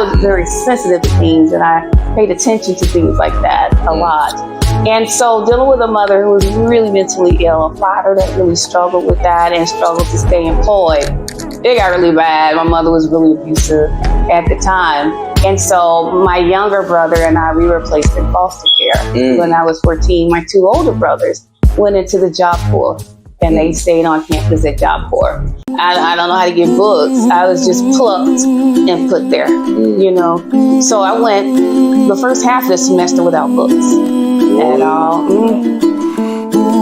was very sensitive to things, and I paid attention to things like that a lot. And so dealing with a mother who was really mentally ill, a father that really struggled with that and struggled to stay employed, it got really bad. My mother was really abusive at the time. And so my younger brother and I, we were placed in foster care. When I was 14, my two older brothers went into the Job Corps, and they stayed on campus at Job Corps. I don't know how to get books. I was just plucked and put there, you know. So I went the first half of the semester without books at all.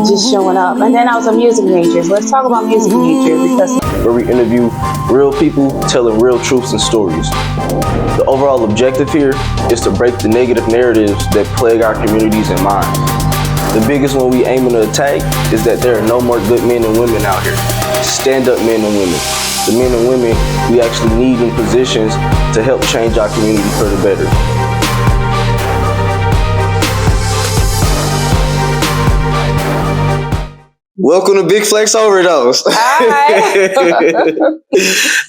Just showing up. And then I was a music major. So let's talk about music major, because where we interview real people telling real truths and stories. The overall objective here is to break the negative narratives that plague our communities and minds. The biggest one we aiming to attack is that there are no more good men and women out here. Stand-up men and women. The men and women we actually need in positions to help change our community for the better. Welcome to Big Flex Overdose. Hi.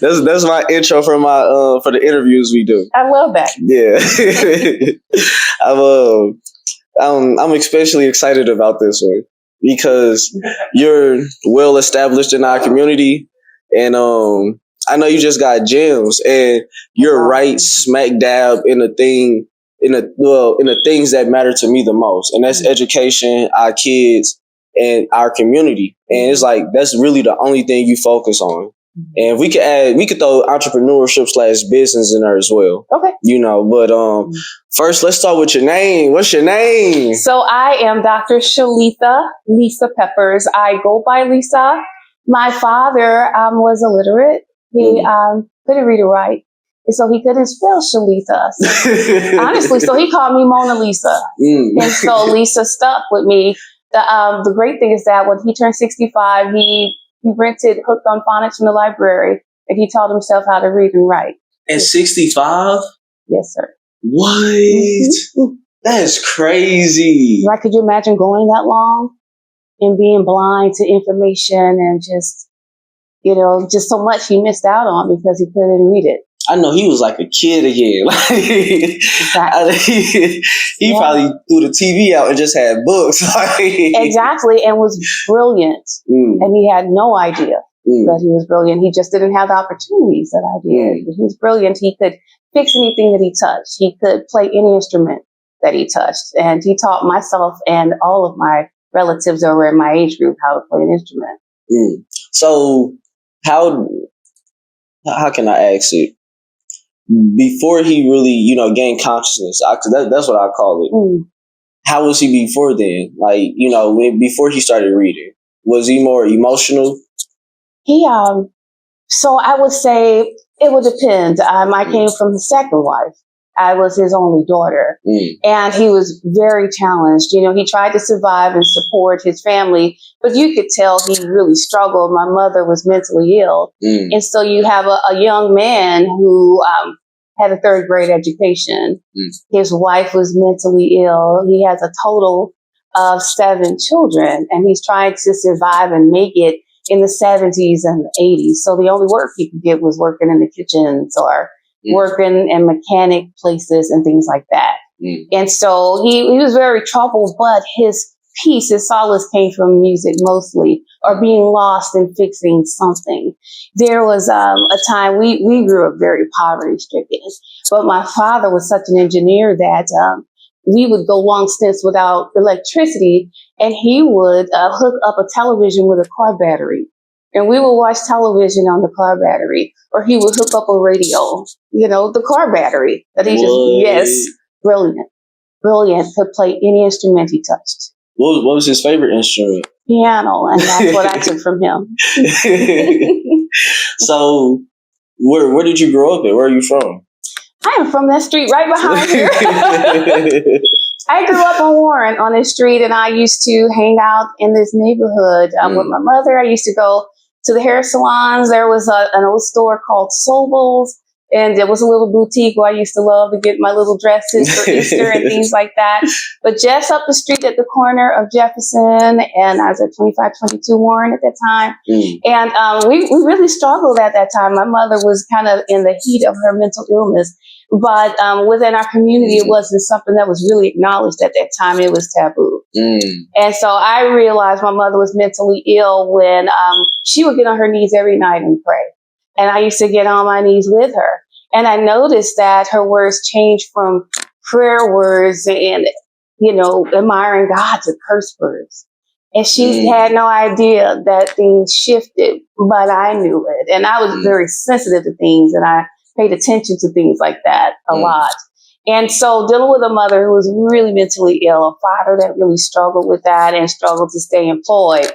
That's my intro for for the interviews we do. I love that. Yeah. I'm especially excited about this one because you're well established in our community, and I know you just got gems, and you're right smack dab in the things that matter to me the most, and that's education, our kids, and our community. And it's like that's really the only thing you focus on. And we could throw entrepreneurship / business in there as well. Okay. You know, but first let's start with your name. What's your name? So I am Dr. Shelitha Peppers. I go by Lisa. My father was illiterate. He couldn't read or write, and so he couldn't spell Shelitha. Honestly, so he called me Mona Lisa. And so Lisa stuck with me. The great thing is that when he turned 65, he rented Hooked on Phonics from the library, and he taught himself how to read and write. At 65? Yes, sir. What? That's crazy. Right? Could you imagine going that long and being blind to information and just so much he missed out on because he couldn't read it? I know he was like a kid again. Exactly. He probably threw the TV out and just had books. Exactly, and was brilliant. And he had no idea that he was brilliant. He just didn't have the opportunities that I did. He was brilliant. He could fix anything that he touched. He could play any instrument that he touched. And he taught myself and all of my relatives that were in my age group how to play an instrument. So how can I ask it? Before he really, gained consciousness, that's what I call it. How was he before then? Like, before he started reading, was he more emotional? He, so I would say it would depend. I came from his second wife. I was his only daughter, and he was very challenged. He tried to survive and support his family, but you could tell he really struggled. My mother was mentally ill, and so you have a young man who had a third grade education. His wife was mentally ill. He has a total of 7 children, and he's trying to survive and make it in the 70s and the 80s. So the only work he could get was working in the kitchens or working in mechanic places and things like that. And so he was very troubled, but his peace, his solace came from music mostly, or being lost in fixing something. There was a time we grew up very poverty stricken, but my father was such an engineer that we would go long stints without electricity, and he would hook up a television with a car battery. And we would watch television on the car battery, or he would hook up a radio, the car battery that he brilliant, could play any instrument he touched. What was his favorite instrument? Piano, and that's what I took from him. So, where did you grow up at? Where are you from? I am from that street right behind here. I grew up on Warren on this street, and I used to hang out in this neighborhood with my mother. I used to go to the hair salons. There was an old store called Sobel's, and there was a little boutique where I used to love to get my little dresses for Easter and things like that. But just up the street at the corner of Jefferson, and I was at 2522 Warren at that time. And we really struggled at that time. My mother was kind of in the heat of her mental illness. But within our community, it wasn't something that was really acknowledged at that time. It was taboo. And so I realized my mother was mentally ill when she would get on her knees every night and pray. And I used to get on my knees with her. And I noticed that her words changed from prayer words and, admiring God to curse words. And she had no idea that things shifted, but I knew it. And I was very sensitive to things, and I paid attention to things like that a lot. And so dealing with a mother who was really mentally ill, a father that really struggled with that and struggled to stay employed,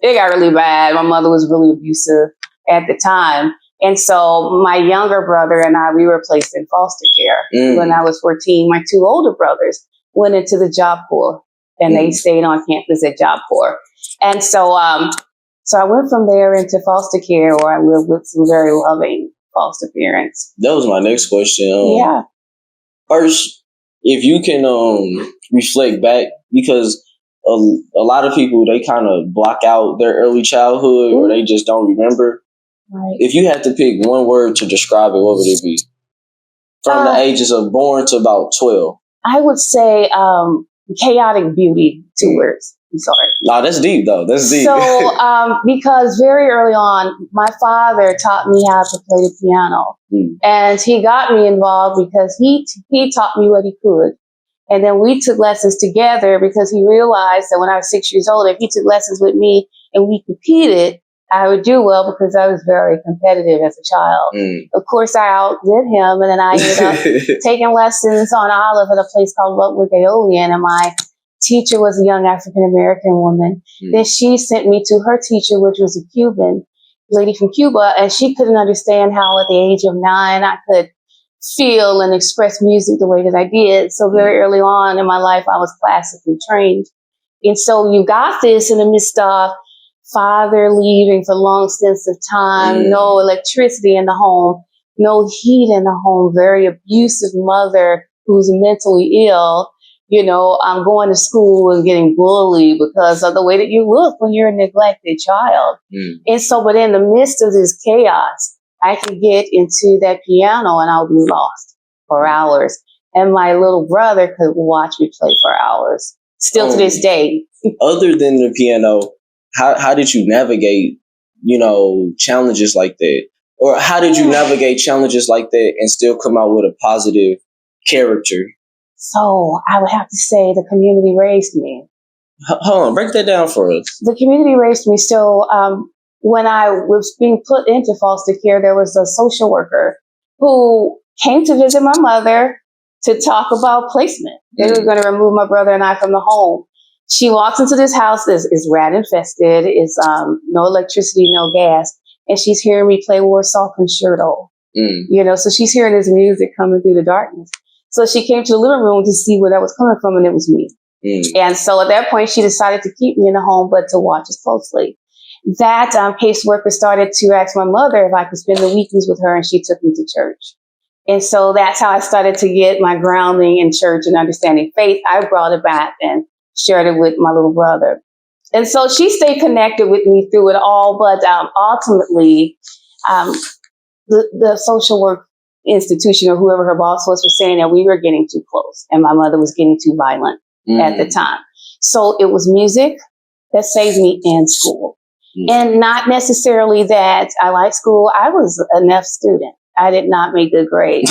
it got really bad. My mother was really abusive at the time. And so my younger brother and I, we were placed in foster care when I was 14. My two older brothers went into the Job Corps, and they stayed on campus at Job Corps. And so I went from there into foster care, where I lived with some very loving foster parents. That was my next question. Yeah. First, if you can reflect back, because a lot of people, they kind of block out their early childhood or they just don't remember. Right. If you had to pick one word to describe it, what would it be? From the ages of born to about 12. I would say chaotic beauty, 2 words. I'm sorry. No, that's deep, though. That's deep. So, because very early on, my father taught me how to play the piano. And he got me involved because he taught me what he could. And then we took lessons together because he realized that when I was 6 years old, if he took lessons with me and we competed, I would do well because I was very competitive as a child. Of course, I outdid him, and then I ended up taking lessons on Olive at a place called Ludwig Aeolian, and my teacher was a young African-American woman. Then she sent me to her teacher, which was a Cuban lady from Cuba, and she couldn't understand how at the age of 9 I could feel and express music the way that I did. So very early on in my life, I was classically trained. And so you got this in the midst of father leaving for long stints of time, no electricity in the home, no heat in the home, very abusive mother who's mentally ill. I'm going to school and getting bullied because of the way that you look when you're a neglected child. And so, but in the midst of this chaos, I could get into that piano and I'll be lost for hours. And my little brother could watch me play for hours, still to this day. Other than the piano, how did you navigate, challenges like that? Or how did you navigate challenges like that and still come out with a positive character? So I would have to say the community raised me. Hold on, break that down for us. The community raised me. So when I was being put into foster care, there was a social worker who came to visit my mother to talk about placement. They were going to remove my brother and I from the home. She walks into this house, is rat infested, is no electricity, no gas, and she's hearing me play Warsaw Concerto. So she's hearing this music coming through the darkness. So she came to the living room to see where that was coming from, and it was me. And so at that point, she decided to keep me in the home, but to watch us closely. That caseworker started to ask my mother if I could spend the weekends with her, and she took me to church. And so that's how I started to get my grounding in church and understanding faith. I brought it back and shared it with my little brother. And so she stayed connected with me through it all. But ultimately, the social work institution or whoever her boss was saying that we were getting too close and my mother was getting too violent at the time. So it was music that saved me in school. And not necessarily that I liked school. I was an F student. I did not make good grades,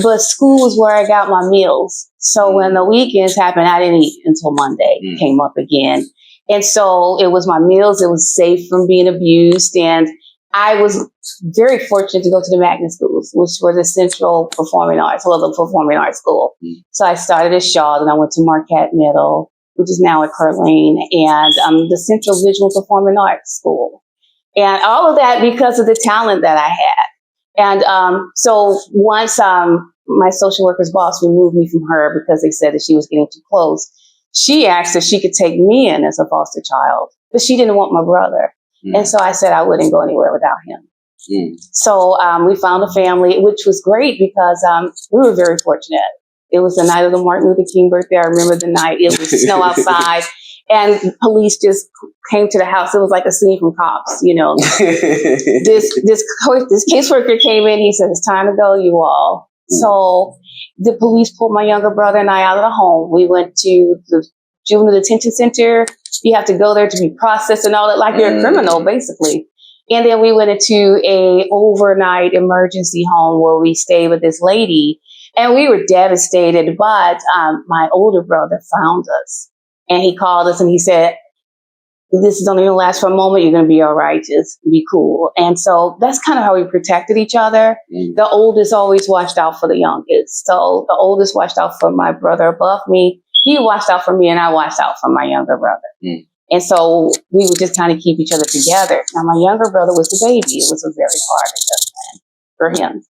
but school was where I got my meals. So when the weekends happened, I didn't eat until Monday came up again. And so it was my meals. It was safe from being abused. And I was very fortunate to go to the magnet schools, which were the Central Performing Arts, the Performing Arts School. So I started at Shaw, and I went to Marquette Middle, which is now at Curlane, and the Central Visual Performing Arts School. And all of that because of the talent that I had. And so once my social worker's boss removed me from her because they said that she was getting too close, she asked if she could take me in as a foster child, but she didn't want my brother. And so I said I wouldn't go anywhere without him. So we found a family, which was great because we were very fortunate. It was the night of the Martin Luther King birthday. I remember the night. It was snow outside. And police just came to the house. It was like a scene from Cops, This caseworker came in. He said, "It's time to go, you all." So the police pulled my younger brother and I out of the home. We went to the juvenile detention center. You have to go there to be processed and all that, like you're a criminal, basically. And then we went into a overnight emergency home where we stayed with this lady. And we were devastated, but my older brother found us. And he called us and he said, this is only going to last for a moment. You're going to be all right. Just be cool. And so that's kind of how we protected each other. The oldest always watched out for the youngest. So the oldest watched out for my brother above me. He watched out for me and I watched out for my younger brother. And so we would just kind of keep each other together. Now, my younger brother was the baby. It was a very hard adjustment for him.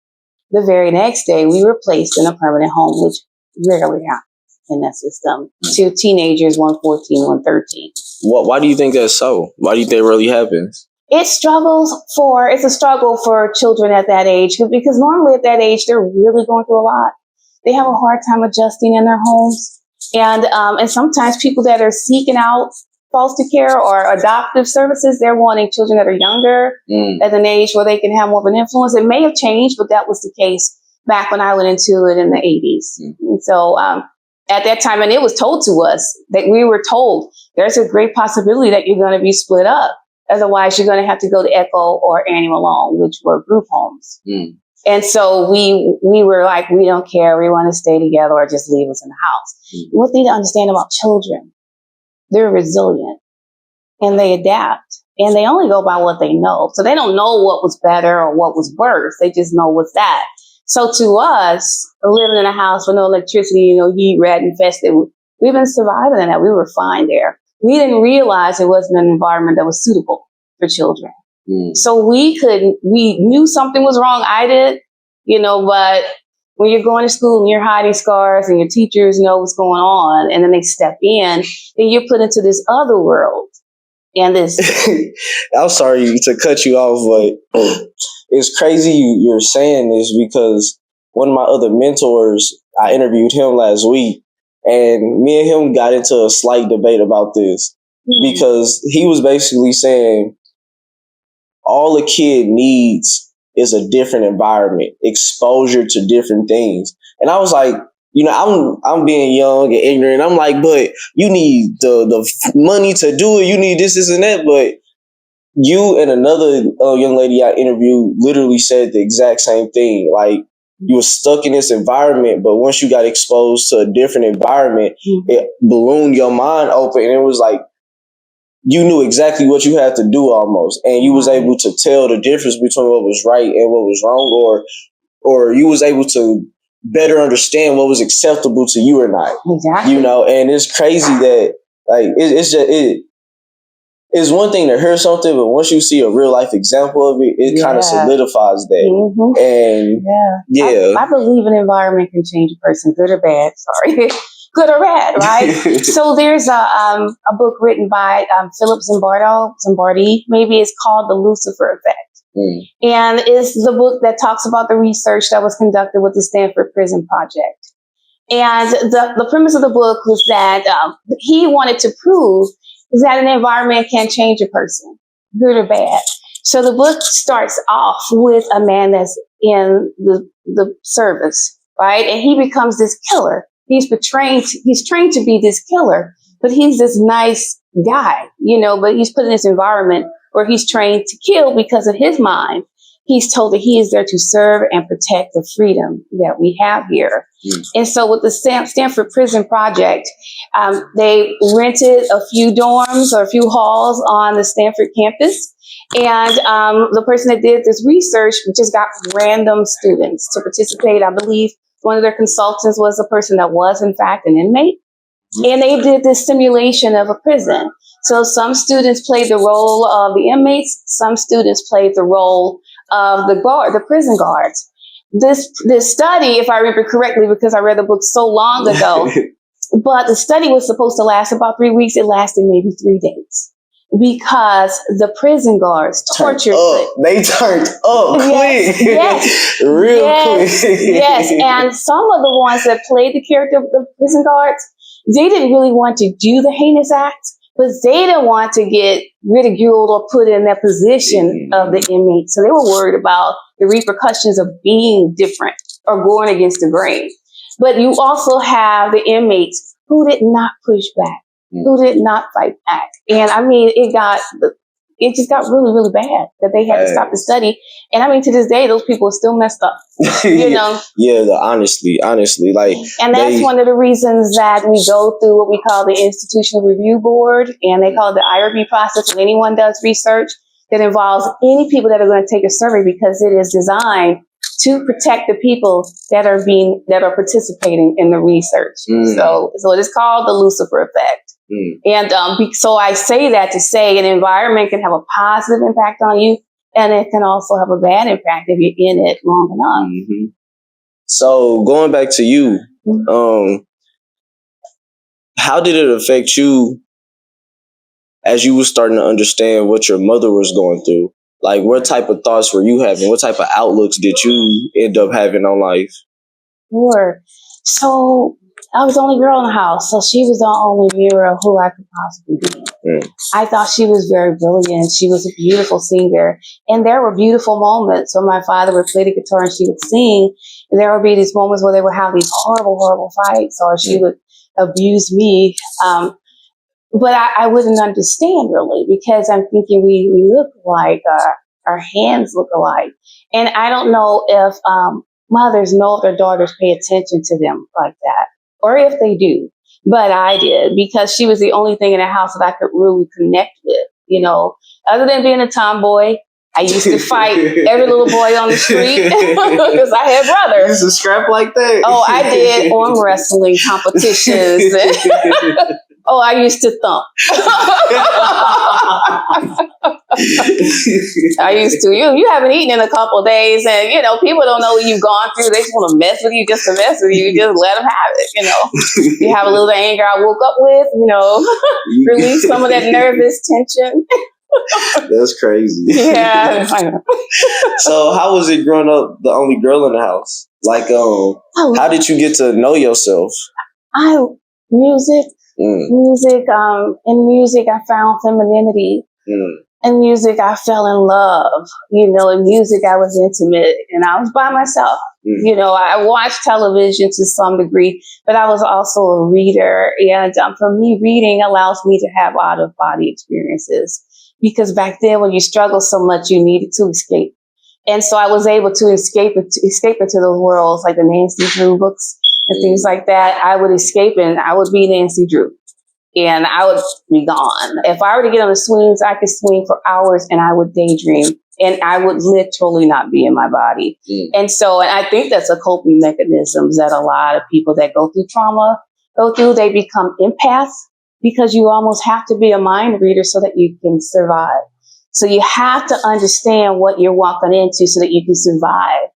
The very next day, we were placed in a permanent home, which rarely happens in that system, to teenagers, 114, 113. Why do you think that's so? Why do you think it really happens? It's a struggle for children at that age, because normally at that age, they're really going through a lot. They have a hard time adjusting in their homes. And sometimes people that are seeking out foster care or adoptive services, they're wanting children that are younger at an age where they can have more of an influence. It may have changed, but that was the case back when I went into it in the 80s. And so at that time, and it was told to us that we were told there's a great possibility that you're going to be split up. Otherwise, you're going to have to go to Echo or Annie Malone, which were group homes. And so we were like, we don't care. We want to stay together or just leave us in the house. What they need to understand about children, they're resilient and they adapt and they only go by what they know. So they don't know what was better or what was worse. They just know what's that. So to us, living in a house with no electricity, heat, rat infested, we've been surviving in that. We were fine there. We didn't realize it wasn't an environment that was suitable for children. So we knew something was wrong. I did, but when you're going to school and you're hiding scars and your teachers know what's going on and then they step in, then you're put into this other world. And this. I'm sorry to cut you off, but it's crazy you're saying this because one of my other mentors, I interviewed him last week and me and him got into a slight debate about this because he was basically saying all a kid needs is a different environment, exposure to different things. And I was like, I'm being young and ignorant. I'm like, but you need the money to do it. You need this and that. But you and another young lady I interviewed literally said the exact same thing. Like, you were stuck in this environment, but once you got exposed to a different environment, it ballooned your mind open. And it was like, you knew exactly what you had to do almost. And you was able to tell the difference between what was right and what was wrong, or you was able to better understand what was acceptable to you or not. Exactly. And it's crazy that it's one thing to hear something, but once you see a real life example of it, it kind of solidifies that. And I believe an environment can change a person, good or bad. Sorry. Good or bad, right? So there's a book written by Philip Zimbardi, maybe it's called The Lucifer Effect. And it's the book that talks about the research that was conducted with the Stanford Prison Project. And the premise of the book was that he wanted to prove is that an environment can change a person, good or bad. So the book starts off with a man that's in the service, right? And he becomes this killer. He's trained to be this killer, but he's this nice guy, but he's put in this environment where he's trained to kill because of his mind. He's told that he is there to serve and protect the freedom that we have here. And so with the Stanford Prison Project, they rented a few dorms or a few halls on the Stanford campus. And the person that did this research just got random students to participate. I believe one of their consultants was a person that was, in fact, an inmate. And they did this simulation of a prison. So some students played the role of the inmates. Some students played the role of the prison guards. This study, if I remember correctly, because I read the book so long ago, but the study was supposed to last about 3 weeks. It lasted maybe 3 days. Because the prison guards tortured them. They turned up quick. Yes. Real quick. Yes. And some of the ones that played the character of the prison guards, they didn't really want to do the heinous acts, but they didn't want to get ridiculed or put in that position of the inmate. So they were worried about the repercussions of being different or going against the grain. But you also have the inmates who did not push back, who did not fight back. And I mean, it just got really, really bad that they had to stop the study. And I mean, to this day, those people are still messed up, you know? Yeah, honestly, like. And that's one of the reasons that we go through what we call the Institutional Review Board, and they call it the IRB process when anyone does research that involves any people that are going to take a survey, because it is designed to protect the people that are participating in the research. So it is called the Lucifer effect. And so I say that to say an environment can have a positive impact on you, and it can also have a bad impact if you're in it long enough. So going back to you, how did it affect you as you were starting to understand what your mother was going through? Like, what type of thoughts were you having? What type of outlooks did you end up having on life? Sure. So I was the only girl in the house, so she was the only mirror of who I could possibly be. I thought she was very brilliant. She was a beautiful singer. And there were beautiful moments when my father would play the guitar and she would sing. And there would be these moments where they would have these horrible, horrible fights, or she would abuse me. But I wouldn't understand really, because I'm thinking we look alike, our hands look alike. And I don't know if mothers know if their daughters pay attention to them like that, or if they do. But I did, because she was the only thing in the house that I could really connect with, you know. Other than being a tomboy, I used to fight every little boy on the street because I had brothers. You used to scrap like that? Oh, I did, arm wrestling competitions. Oh, I used to thump. I used to. You haven't eaten in a couple of days, and you know people don't know what you've gone through. They just want to mess with you, just to mess with you. You just let them have it. You know, you have a little anger I woke up with. You know, release some of that nervous tension. That's crazy. Yeah, I know. So, how was it growing up, the only girl in the house? Like, how did you get to know yourself? Music. In music, I found femininity. In music, I fell in love. You know, in music, I was intimate, and I was by myself. You know, I watched television to some degree, but I was also a reader. And for me, reading allows me to have out-of-body experiences, because back then, when you struggle so much, you needed to escape. And so I was able to escape into those worlds, like the Nancy Drew books and things like that. I would escape, and I would be Nancy Drew, and I would be gone. If I were to get on the swings, I could swing for hours, and I would daydream, and I would literally not be in my body. And I think that's a coping mechanism that a lot of people that go through trauma go through. They become empaths, because you almost have to be a mind reader so that you can survive. So you have to understand what you're walking into so that you can survive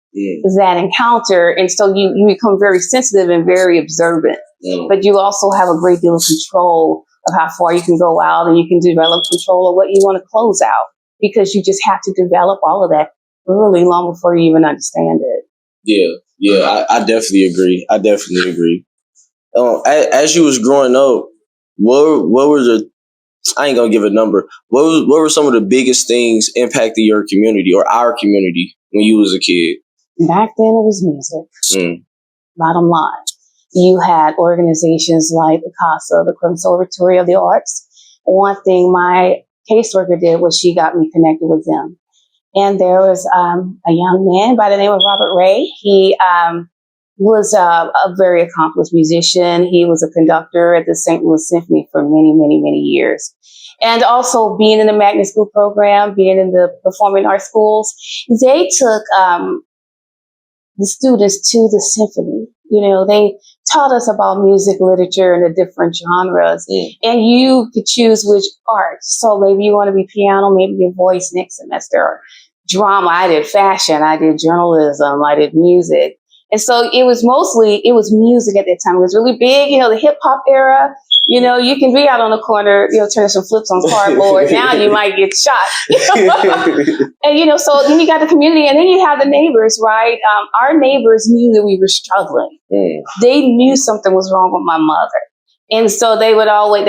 that encounter. And so you become very sensitive and very observant. But you also have a great deal of control of how far you can go out, and you can develop control of what you want to close out, because you just have to develop all of that really long before you even understand it. Yeah, I definitely agree. As you was growing up, what were I ain't gonna give a number. What were some of the biggest things impacting your community or our community when you was a kid? Back then, it was music. Bottom line, you had organizations like the CASA, the Conservatory of the Arts. One thing my caseworker did was she got me connected with them. And there was a young man by the name of Robert Ray. He was a very accomplished musician. He was a conductor at the St. Louis Symphony for many, many, many years. And also being in the magnet school program, being in the performing arts schools, they took the students to the symphony. You know, they taught us about music, literature, and the different genres. And you could choose which art. So maybe you want to be piano, maybe your voice next semester, or drama. I did fashion, I did journalism, I did music. And so it was music at that time. It was really big, you know, the hip hop era. You know, you can be out on the corner, you know, turning some flips on cardboard. Now you might get shot. And, you know, so then you got the community, and then you have the neighbors, right? Our neighbors knew that we were struggling. They knew something was wrong with my mother. And so they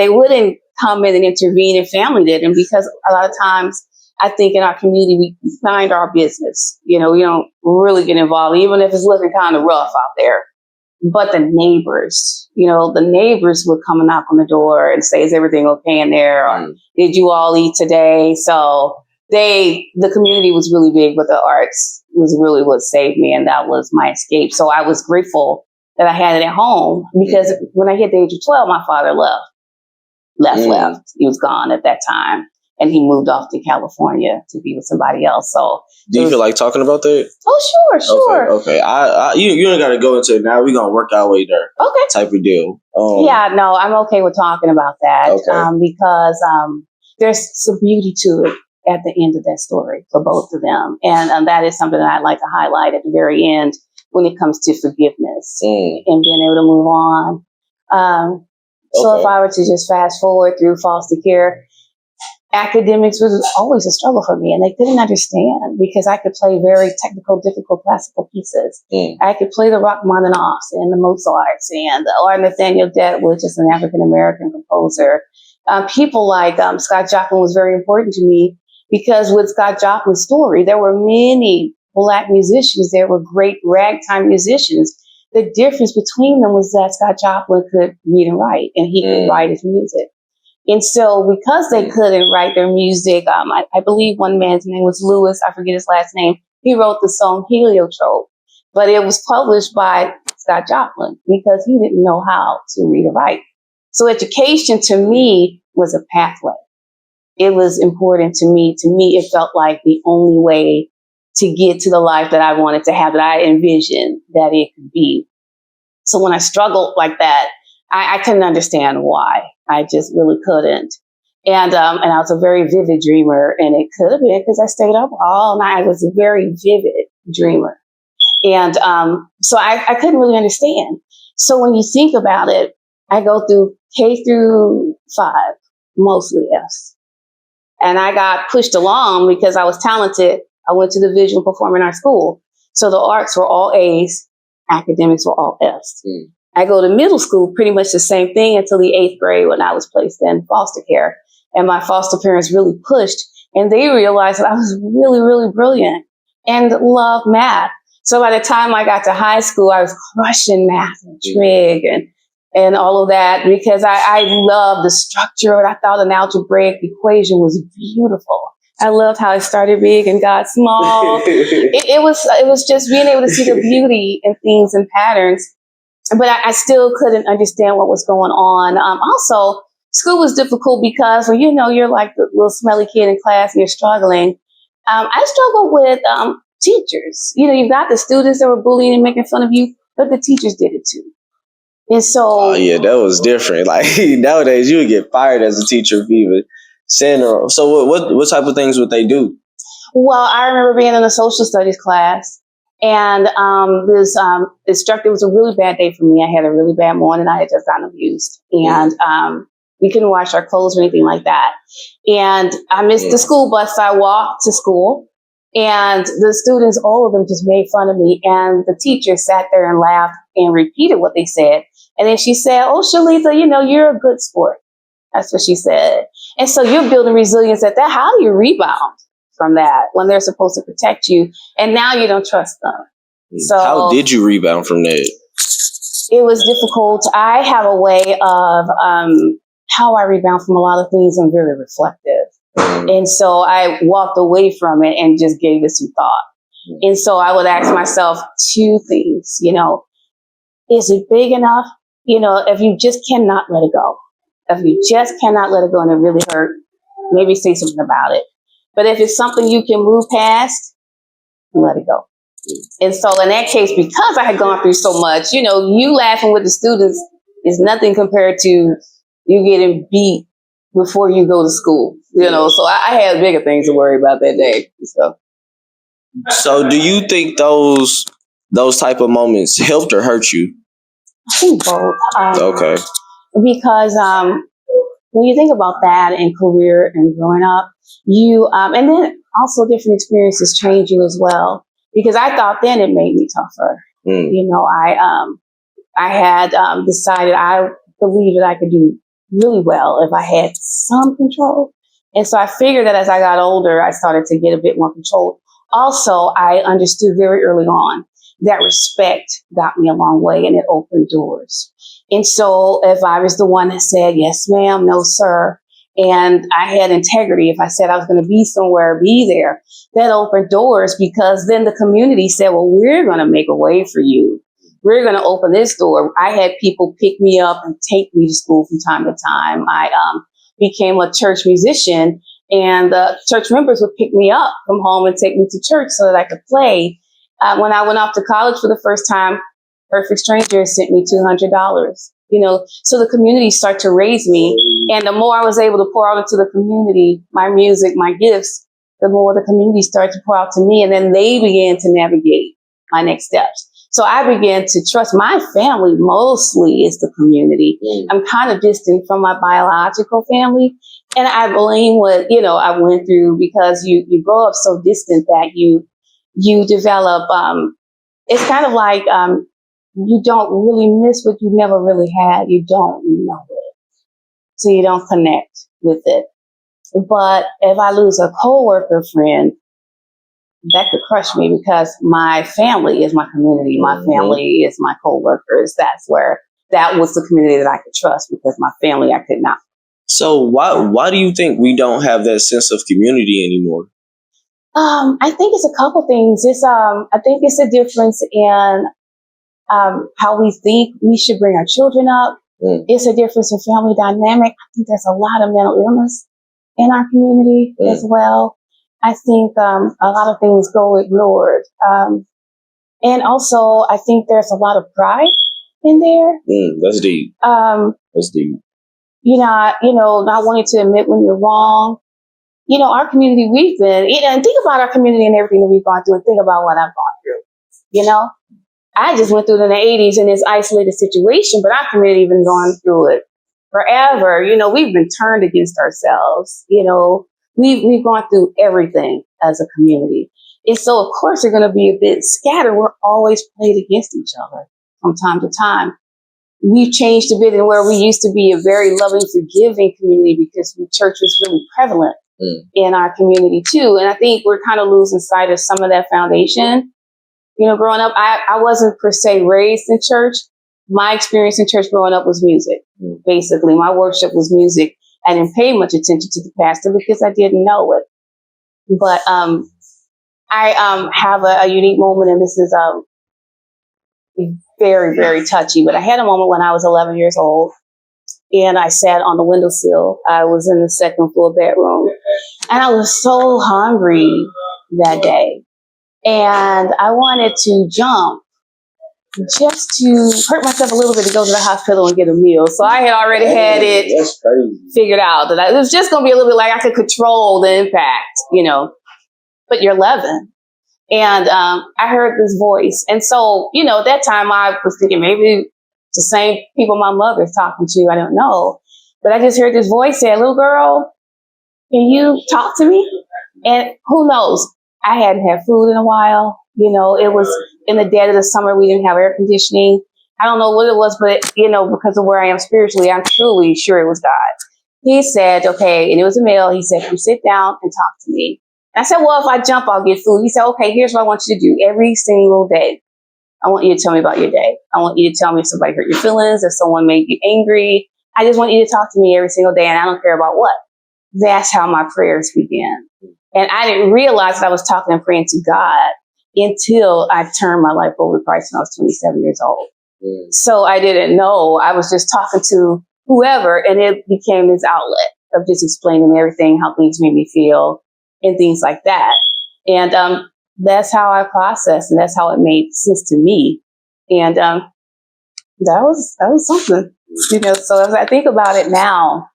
wouldn't come in and intervene, and family didn't, because a lot of times I think in our community, we mind our business. We don't really get involved, even if it's looking kind of rough out there. But the neighbors, the neighbors would come and knock on the door and say, is everything okay in there? Or did you all eat today? So the community was really big, but the arts was really what saved me. And that was my escape. So I was grateful that I had it at home, because when I hit the age of 12, my father left. He was gone at that time. And he moved off to California to be with somebody else. So, do you feel like talking about that? Oh, sure. Okay. You don't got to go into it now. We're gonna work our way there. Okay. Type of deal. Yeah, no, I'm okay with talking about that. Okay. Because there's some beauty to it at the end of that story for both of them, and that is something that I'd like to highlight at the very end when it comes to forgiveness and being able to move on. So if I were to just fast forward through foster care, academics was always a struggle for me, and they didn't understand, because I could play very technical, difficult classical pieces. I could play the Rachmaninoffs and the Mozarts, or Nathaniel Dett, which is an African-American composer. People like Scott Joplin was very important to me, because with Scott Joplin's story, there were many Black musicians. There were great ragtime musicians. The difference between them was that Scott Joplin could read and write, and he could write his music. And so because they couldn't write their music, I believe one man's name was Lewis, I forget his last name, he wrote the song Heliotrope, but it was published by Scott Joplin because he didn't know how to read and write. So education to me was a pathway. It was important to me. To me, it felt like the only way to get to the life that I wanted to have, that I envisioned that it could be. So when I struggled like that, I couldn't understand why. I just really couldn't. And I was a very vivid dreamer, and it could have been because I stayed up all night. I was a very vivid dreamer. And so I couldn't really understand. So when you think about it, I go through K through 5, mostly Fs. And I got pushed along because I was talented. I went to the visual performing arts school. So the arts were all A's, academics were all F's. I go to middle school, pretty much the same thing until the 8th grade when I was placed in foster care. And my foster parents really pushed, and they realized that I was really, really brilliant and loved math. So by the time I got to high school, I was crushing math and trig and all of that, because I loved the structure, and I thought an algebraic equation was beautiful. I loved how it started big and got small. It was just being able to see the beauty in things and patterns. But I still couldn't understand what was going on. Also, school was difficult because when you're like the little smelly kid in class and you're struggling. I struggled with teachers. You've got the students that were bullying and making fun of you, but the teachers did it too. And so, oh yeah, that was different. Like nowadays, you would get fired as a teacher for even saying. So what type of things would they do? Well, I remember being in a social studies class. And this instructor, it was a really bad day for me. I had a really bad morning. I had just gotten abused. And we couldn't wash our clothes or anything like that. And I missed the school bus. So I walked to school. And the students, all of them just made fun of me. And the teacher sat there and laughed and repeated what they said. And then she said, oh, Shelitha, you're a good sport. That's what she said. And so you're building resilience at that. How do you rebound from that when they're supposed to protect you, and now you don't trust them? So how did you rebound from that? It was difficult. I have a way of how I rebound from a lot of things. I'm very reflective. And so I walked away from it and just gave it some thought. And so I would ask myself 2 things, is it big enough? If you just cannot let it go, if you just cannot let it go and it really hurt, maybe say something about it. But if it's something you can move past, let it go. And so in that case, because I had gone through so much, you laughing with the students is nothing compared to you getting beat before you go to school, So I had bigger things to worry about that day. So do you think those type of moments helped or hurt you? I think both. Okay. Because when you think about that and career and growing up, you and then also different experiences change you as well. Because I thought then it made me tougher. I had decided I believed that I could do really well if I had some control. And so I figured that as I got older, I started to get a bit more control. Also, I understood very early on that respect got me a long way and it opened doors. And so if I was the one that said, yes, ma'am, no, sir, and I had integrity, if I said I was going to be somewhere, be there, that opened doors, because then the community said, well, we're going to make a way for you. We're going to open this door. I had people pick me up and take me to school from time to time. I became a church musician, and the church members would pick me up from home and take me to church so that I could play. When I went off to college for the first time, Perfect Strangers sent me $200. So the community started to raise me. And the more I was able to pour out into the community, my music, my gifts, the more the community started to pour out to me. And then they began to navigate my next steps. So I began to trust my family. Mostly is the community. I'm kind of distant from my biological family. And I blame what, I went through, because you grow up so distant that you develop, it's kind of like, you don't really miss what you never really had. You don't know it. So you don't connect with it. But if I lose a coworker friend, that could crush me, because my family is my community. My family is my coworkers. That was the community that I could trust, because my family I could not. So why do you think we don't have that sense of community anymore? I think it's a couple things. I think it's a difference in how we think we should bring our children up. It's a difference in family dynamic. I think there's a lot of mental illness in our community as well. I think a lot of things go ignored. And also, I think there's a lot of pride in there. That's deep. That's deep. Not wanting to admit when you're wrong. Our community, we've been, and think about our community and everything that we've gone through, and think about what I've gone through. I just went through it in the 80s in this isolated situation, but our community been going through it forever. We've been turned against ourselves. We've gone through everything as a community. And so, of course, we're going to be a bit scattered. We're always played against each other from time to time. We've changed a bit in where we used to be a very loving, forgiving community, because church was really prevalent in our community too. And I think we're kind of losing sight of some of that foundation. Growing up, I wasn't per se raised in church. My experience in church growing up was music. Basically, my worship was music. I didn't pay much attention to the pastor because I didn't know it. But I have a unique moment, and this is very, very touchy. But I had a moment when I was 11 years old, and I sat on the windowsill. I was in the second floor bedroom, and I was so hungry that day. And I wanted to jump just to hurt myself a little bit to go to the hospital and get a meal. So I had already had it figured out that it was just going to be a little bit like I could control the impact, but you're 11. And I heard this voice. And so, at that time I was thinking maybe the same people my mother's talking to. I don't know. But I just heard this voice say, little girl, can you talk to me? And who knows? I hadn't had food in a while. It was in the dead of the summer. We didn't have air conditioning. I don't know what it was, but, because of where I am spiritually, I'm truly sure it was God. He said, okay, and it was a male. He said, come sit down and talk to me. And I said, well, if I jump, I'll get food. He said, okay, here's what I want you to do every single day. I want you to tell me about your day. I want you to tell me if somebody hurt your feelings, if someone made you angry. I just want you to talk to me every single day, and I don't care about what. That's how my prayers began. And I didn't realize that I was talking and praying to God until I turned my life over to Christ when I was 27 years old. So I didn't know. I was just talking to whoever, and it became this outlet of just explaining everything, how things made me feel, and things like that. And that's how I processed, and that's how it made sense to me. And that was something, So as I think about it now,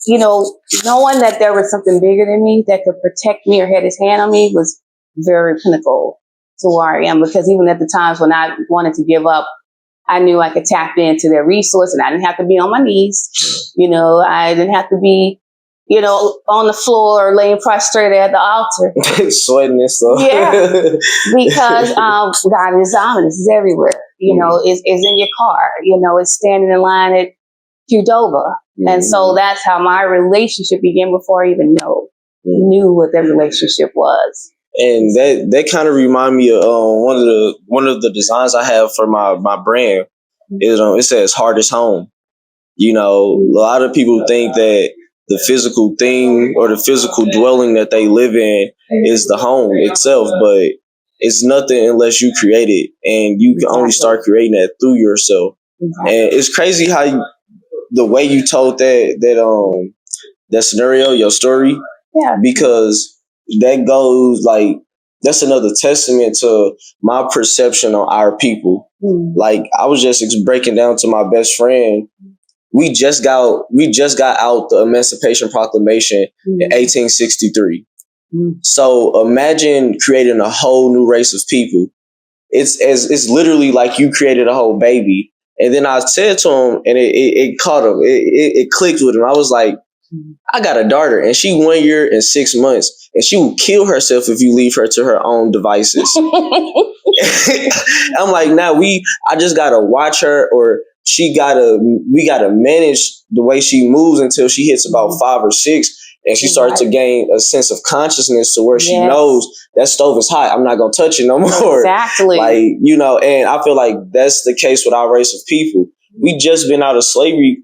knowing that there was something bigger than me that could protect me or had his hand on me was very pinnacle to where I am. Because even at the times when I wanted to give up, I knew I could tap into their resource, and I didn't have to be on my knees. I didn't have to be, on the floor or laying prostrate at the altar. Sweating and stuff. Yeah. Because God is ominous. It's everywhere. It's in your car. It's standing in line at Qdoba. And so that's how my relationship began before I even knew what that relationship was. And that kind of remind me of one of the designs I have for my brand is it says "Heart is Home." You know, a lot of people think that the physical thing or the physical dwelling that they live in is the home itself, but it's nothing unless you create it, and you can only start creating that through yourself. And it's crazy how the way you told that scenario, your story, because that goes like that's another testament to my perception on our people. Like I was just breaking down to my best friend. We just got out the Emancipation Proclamation in 1863. So imagine creating a whole new race of people. It's literally like you created a whole baby. And then I said to him, and it caught him. It clicked with him. I was like, I got a daughter, and she 1 year and 6 months, and she will kill herself if you leave her to her own devices. I'm like, I just gotta watch her, or we gotta manage the way she moves until she hits about 5 or 6, and she starts to gain a sense of consciousness to where she knows that stove is hot. I'm not gonna touch it no more. Exactly. Like, and I feel like that's the case with our race of people. We just been out of slavery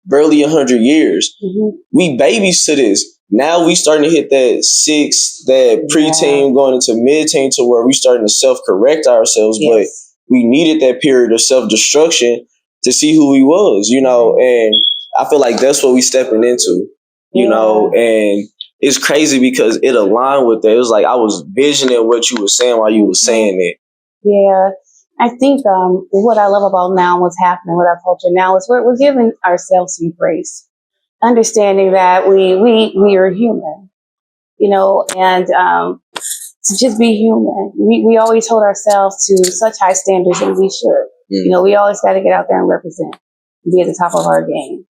barely 100 years. We babies to this. Now we starting to hit that 6, that preteen going into mid-teen to where we starting to self-correct ourselves. But we needed that period of self-destruction to see who we was, and I feel like that's what we stepping into, and it's crazy because it aligned with that. It was like I was visioning what you were saying while you were saying it. Yeah. I think what I love about now, what's happening with our culture now is we're giving ourselves some grace, understanding that we are human, and to just be human. We always hold ourselves to such high standards, and we should. We always got to get out there and represent, be at the top of our game,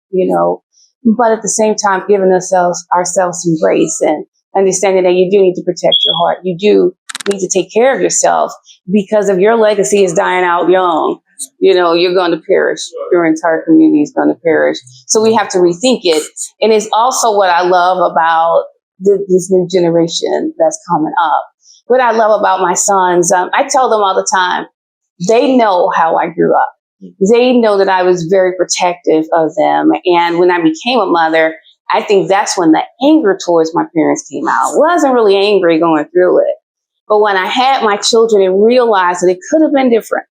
but at the same time, giving ourselves some grace and understanding that you do need to protect your heart. You do need to take care of yourself, because if your legacy is dying out young, you're going to perish. Your entire community is going to perish. So we have to rethink it. And it's also what I love about this new generation that's coming up. What I love about my sons, I tell them all the time, they know how I grew up. They know that I was very protective of them. And when I became a mother, I think that's when the anger towards my parents came out. I wasn't really angry going through it. But when I had my children and realized that it could have been different,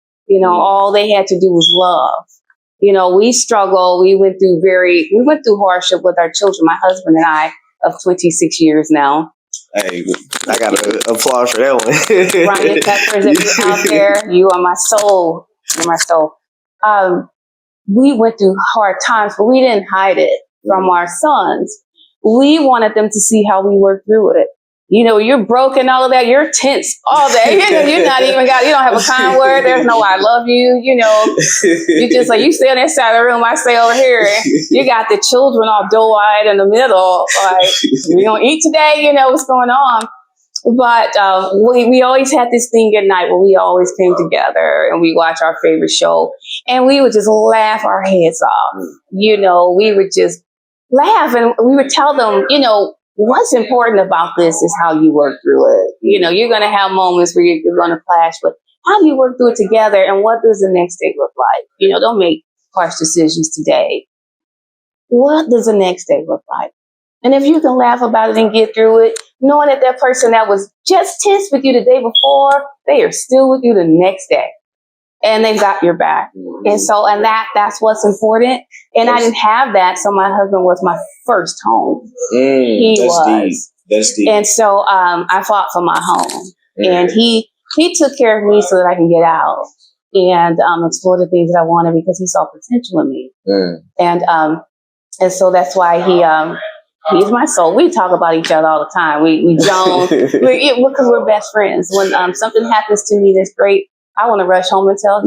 all they had to do was love. We struggled. We went through hardship with our children, my husband and I, of 26 years now. Hey, I got to applaud for that one. Shelitha Peppers, if you're out there, you are my soul. You're my soul. We went through hard times, but we didn't hide it from our sons. We wanted them to see how we worked through it. You're broken, all of that. You're tense all day. You're not even you don't have a kind word. There's no I love you. You just like, you stay on that side of the room, I stay over here. You got the children all doe-eyed in the middle. Like, we gonna eat today? What's going on? But we always had this thing at night where we always came together and we watch our favorite show. And we would just laugh our heads off. We would just laugh and we would tell them, what's important about this is how you work through it. You're going to have moments where you're going to clash, but how do you work through it together? And what does the next day look like? Don't make harsh decisions today. What does the next day look like? And if you can laugh about it and get through it, knowing that person that was just tense with you the day before, they are still with you the next day. And they've got your back. And so, that's what's important. And I didn't have that. So my husband was my first home. He was. That's deep. And so, I fought for my home and he took care of me so that I can get out and, explore the things that I wanted because he saw potential in me. And so that's why he's my soul. We talk about each other all the time. We don't, because we're best friends. When, something happens to me that's great, I want to rush home and tell him.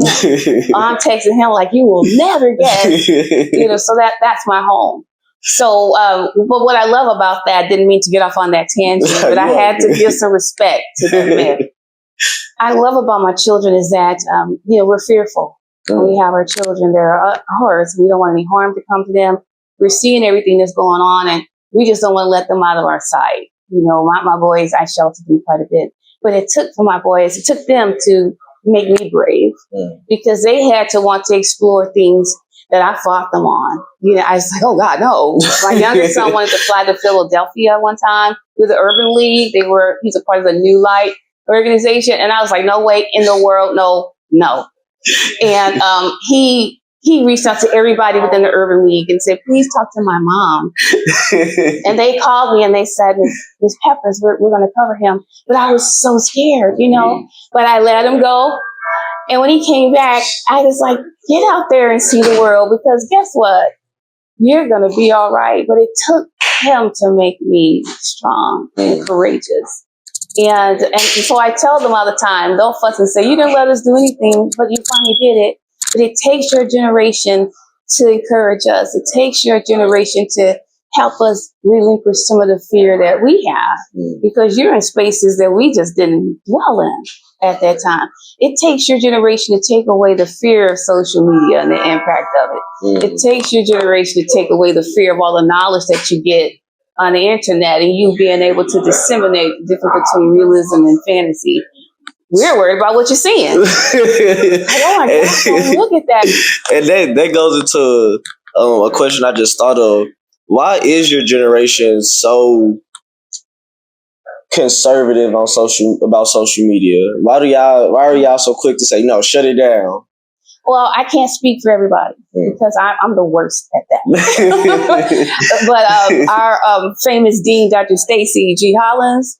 I'm texting him like, you will never guess. So that's my home. So, but what I love about that, didn't mean to get off on that tangent, but I had to give some respect to them men. I love about my children is that, we're fearful. When we have our children, they're ours. We don't want any harm to come to them. we're seeing everything that's going on, and we just don't want to let them out of our sight. You know, my boys, I sheltered them quite a bit, but it took them to make me brave, because they had to want to explore things that I fought them on. You know, I was like, oh God, no. My youngest son wanted to fly to Philadelphia one time with the Urban League. He's a part of the New Light organization. And I was like, no way in the world, no. And he reached out to everybody within the Urban League and said, please talk to my mom. And they called me and they said, Ms. Peppers, we're going to cover him. But I was so scared, you know, but I let him go. And when he came back, I was like, get out there and see the world, because guess what? You're going to be all right. But it took him to make me strong and courageous. And so I tell them all the time, they'll fuss and say, you didn't let us do anything, but you finally did it. But it takes your generation to encourage us. It takes your generation to help us relinquish some of the fear that we have, because you're in spaces that we just didn't dwell in at that time. It takes your generation to take away the fear of social media and the impact of it. It takes your generation to take away the fear of all the knowledge that you get on the internet, and you being able to disseminate the difference between realism and fantasy. We're worried about what you're seeing. Like, oh my God, look at that. And that goes into a question I just thought of. Why is your generation so conservative about social media? Why are y'all so quick to say, no, shut it down? Well, I can't speak for everybody, because I'm the worst at that. But our famous dean, Dr. Stacy G. Hollins,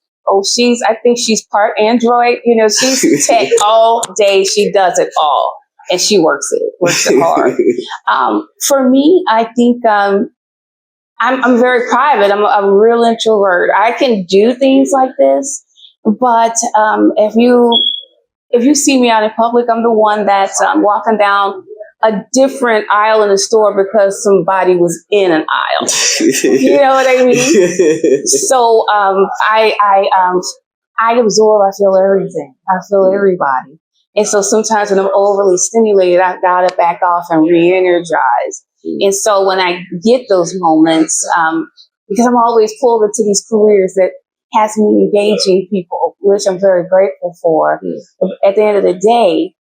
I think she's part Android. You know, she's tech all day. She does it all, and she works it hard. For me, I think I'm very private. I'm a real introvert. I can do things like this, but if you see me out in public, I'm the one that's walking down a different aisle in the store because somebody was in an aisle. You know what I mean? So I absorb. I feel everything. I feel everybody. And so sometimes when I'm overly stimulated, I gotta back off and re-energize. And so when I get those moments, because I'm always pulled into these careers that has me engaging people, which I'm very grateful for. At the end of the day,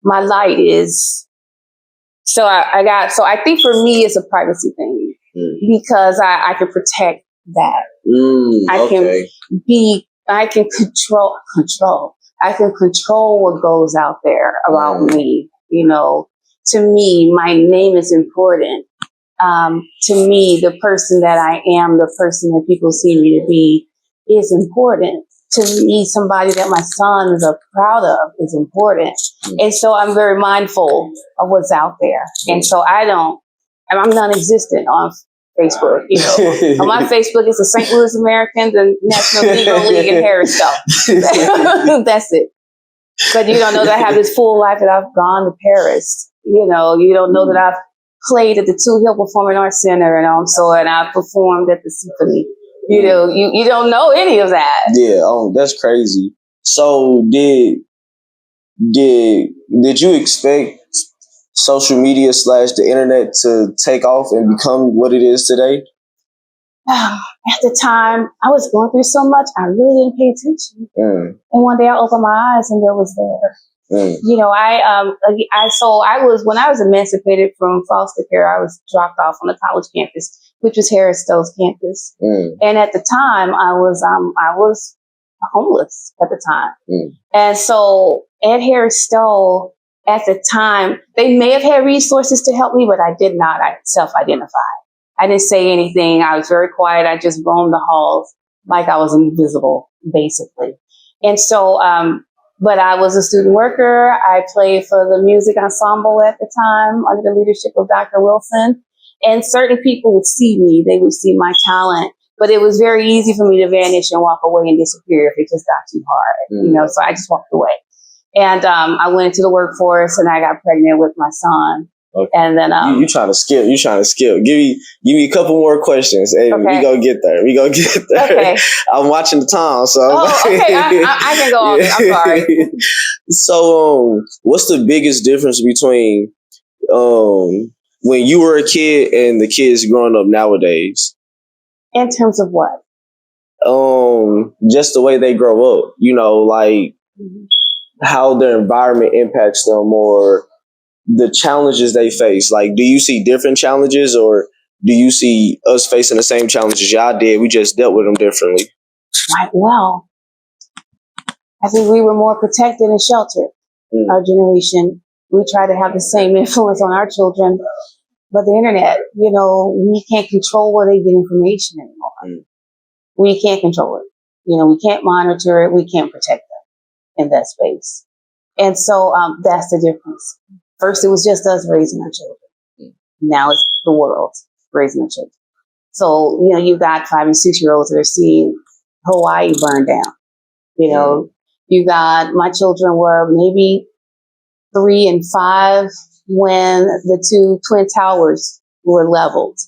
my light is, so I think for me it's a privacy thing, because I can protect that. I can control. I can control what goes out there about me. You know, to me, my name is important. To me, the person that I am, the person that people see me to be, is important. To me, somebody that my sons are proud of is important. And so I'm very mindful of what's out there. And so I'm non-existent on Facebook. You know, on my Facebook, it's the St. Louis Americans, the National Negro League, and Harris Stowe. That's it. But you don't know that I have this full life, that I've gone to Paris. You know, you don't know that I've played at the Two Hill Performing Arts Center, and I've performed at the symphony. You know, you don't know any of that. Yeah, that's crazy. So did you expect social media / the internet to take off and become what it is today? At the time, I was going through so much, I really didn't pay attention. And one day I opened my eyes and there was there. You know, when I was emancipated from foster care, I was dropped off on the college campus, which was Harris Stowe's campus. And at the time, I was homeless at the time. And so at Harris Stowe, at the time, they may have had resources to help me, but I did not self-identify. I didn't say anything. I was very quiet. I just roamed the halls like I was invisible, basically. And so, but I was a student worker. I played for the music ensemble at the time under the leadership of Dr. Wilson. And certain people would see me. They would see my talent. But it was very easy for me to vanish and walk away and disappear if it just got too hard. You know, so I just walked away. And I went into the workforce and I got pregnant with my son. Okay. And then you trying to skip. Give me a couple more questions, and we gonna get there. Okay. I'm watching the time, so okay. I can go on. I'm sorry. So, what's the biggest difference between when you were a kid and the kids growing up nowadays? In terms of what? Just the way they grow up, like how their environment impacts them or the challenges they face. Like, do you see different challenges or do you see us facing the same challenges y'all did? We just dealt with them differently. Right. Well, I think we were more protected and sheltered. Our generation, we try to have the same influence on our children. But the internet, we can't control where they get information anymore. We can't control it. We can't monitor it. We can't protect them in that space. And so that's the difference. First, it was just us raising our children. Now it's the world raising our children. So, you've got 5 and 6 year olds that are seeing Hawaii burn down. You got, my children were maybe 3 and 5 when the 2 Twin Towers were leveled.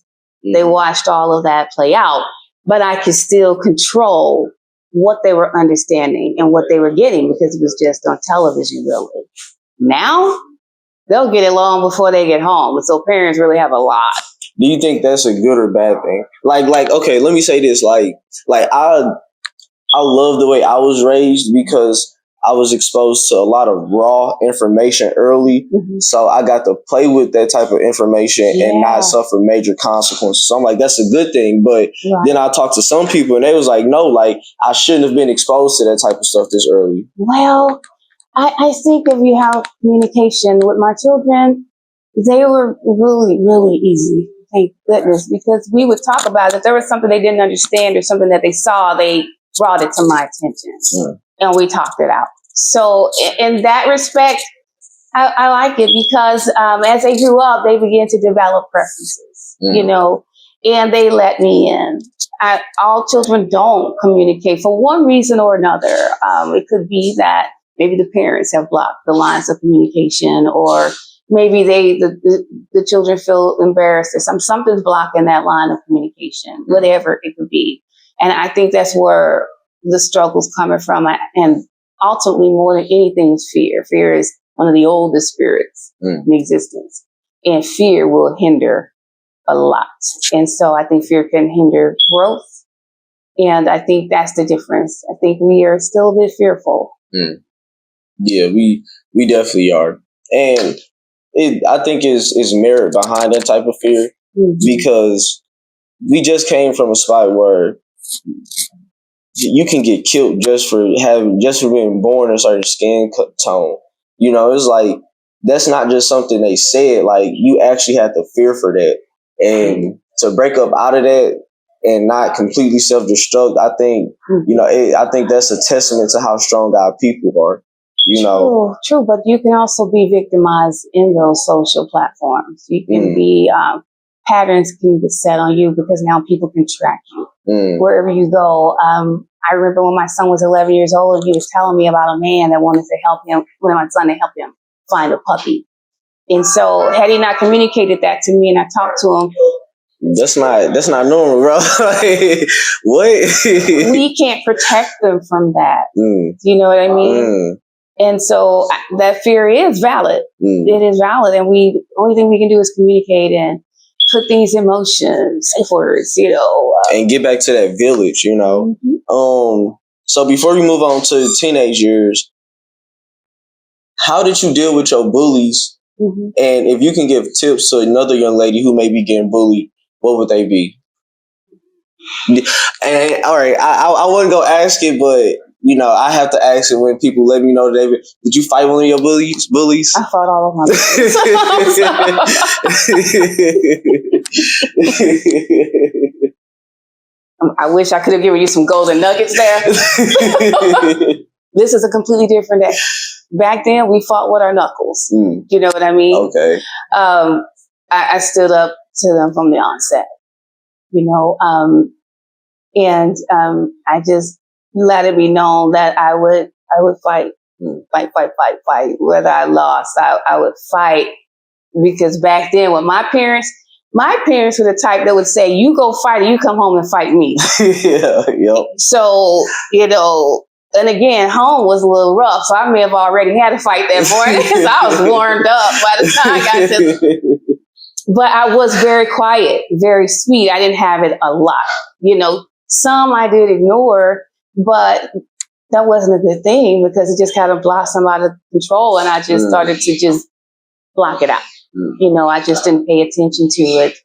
They watched all of that play out, but I could still control what they were understanding and what they were getting because it was just on television, really. Now, they'll get it long before they get home. So parents really have a lot. Do you think that's a good or bad thing? Like, okay, let me say this. Like I love the way I was raised because I was exposed to a lot of raw information early. So I got to play with that type of information and not suffer major consequences. So I'm like, that's a good thing. But then I talked to some people and they was like, no, like I shouldn't have been exposed to that type of stuff this early. Well, I think if you have communication with my children, they were really, really easy. Thank goodness, because we would talk about it. If there was something they didn't understand or something that they saw, they brought it to my attention and we talked it out. So in that respect, I like it because as they grew up, they began to develop preferences, and they let me in. All children don't communicate for one reason or another. It could be that maybe the parents have blocked the lines of communication, or maybe the children feel embarrassed or something's blocking that line of communication, whatever it could be. And I think that's where the struggle's coming from. And ultimately, more than anything, is fear. Fear is one of the oldest spirits in existence. And fear will hinder a lot. And so I think fear can hinder growth. And I think that's the difference. I think we are still a bit fearful. Yeah, we definitely are. And I think is merit behind that type of fear because we just came from a spot where you can get killed just for being born a certain skin tone. It's like that's not just something they said. Like you actually have to fear for that, and to break up out of that and not completely self-destruct. I think I think that's a testament to how strong our people are. True, but you can also be victimized in those social platforms. You can be patterns can get set on you because now people can track you wherever you go. I remember when my son was 11 years old, he was telling me about a man that wanted to help him, my son to help him find a puppy. And so had he not communicated that to me and I talked to him, that's not normal, bro. What? We can't protect them from that. You know what I mean? And so that fear is valid. It is valid. And only thing we can do is communicate and put things in motion, safe words, and get back to that village, So before we move on to teenage years, how did you deal with your bullies? And if you can give tips to another young lady who may be getting bullied, what would they be? And all right, I wasn't gonna ask it, but I have to ask it when people let me know did you fight one of your bullies? I fought all of my bullies. I wish I could have given you some golden nuggets there. This is a completely different day. Back then, we fought with our knuckles. You know what I mean? Okay. I stood up to them from the onset, and I just let it be known that I would fight, fight. Whether I lost, I would fight, because back then with my parents were the type that would say, "You go fight, or you come home and fight me." So and again, home was a little rough, so I may have already had a fight that morning because I was warmed up by the time I got to But I was very quiet, very sweet. I didn't have it a lot. Some I did ignore, but that wasn't a good thing because it just kind of blossomed out of control, and I just started to just block it out. I just didn't pay attention to it.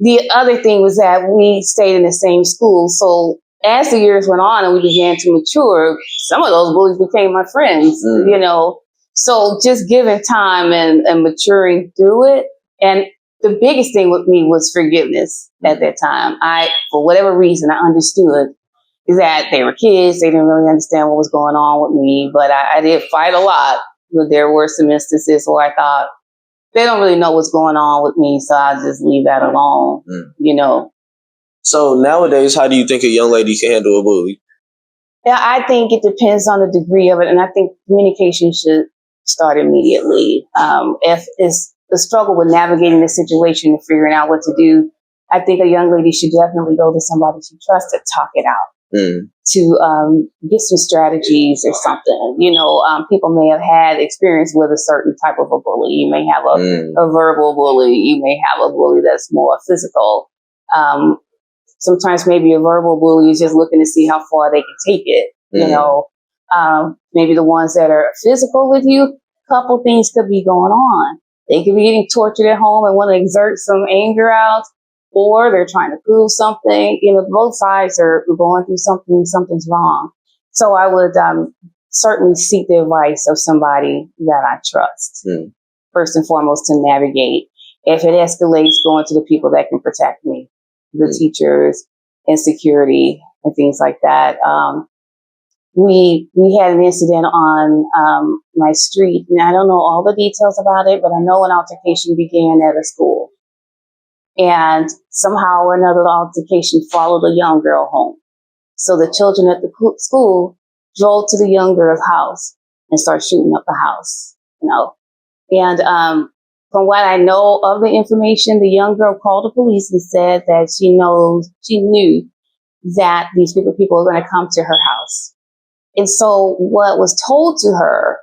The other thing was that we stayed in the same school. So as the years went on and we began to mature, some of those bullies became my friends, So just giving time and maturing through it. And the biggest thing with me was forgiveness at that time. For whatever reason, I understood that they were kids. They didn't really understand what was going on with me, but I did fight a lot. But there were some instances where I thought, they don't really know what's going on with me, so I'll just leave that alone, So nowadays, how do you think a young lady can handle a bully? Yeah, I think it depends on the degree of it, and I think communication should start immediately. If it's the struggle with navigating the situation and figuring out what to do, I think a young lady should definitely go to somebody she trusts to talk it out. To get some strategies or something. People may have had experience with a certain type of a bully. You may have a verbal bully. You may have a bully that's more physical. Sometimes maybe a verbal bully is just looking to see how far they can take it. Maybe the ones that are physical with you, a couple things could be going on. They could be getting tortured at home and want to exert some anger out. Or they're trying to prove something. Both sides are going through something. Something's wrong. So I would certainly seek the advice of somebody that I trust, first and foremost, to navigate. If it escalates, going to the people that can protect me, the teachers and security and things like that. We had an incident on my street, and I don't know all the details about it, but I know an altercation began at a school. And somehow or another, the altercation followed a young girl home. So the children at the school drove to the young girl's house and started shooting up the house, And from what I know of the information, the young girl called the police and said that she knew that these group of people were going to come to her house. And so what was told to her,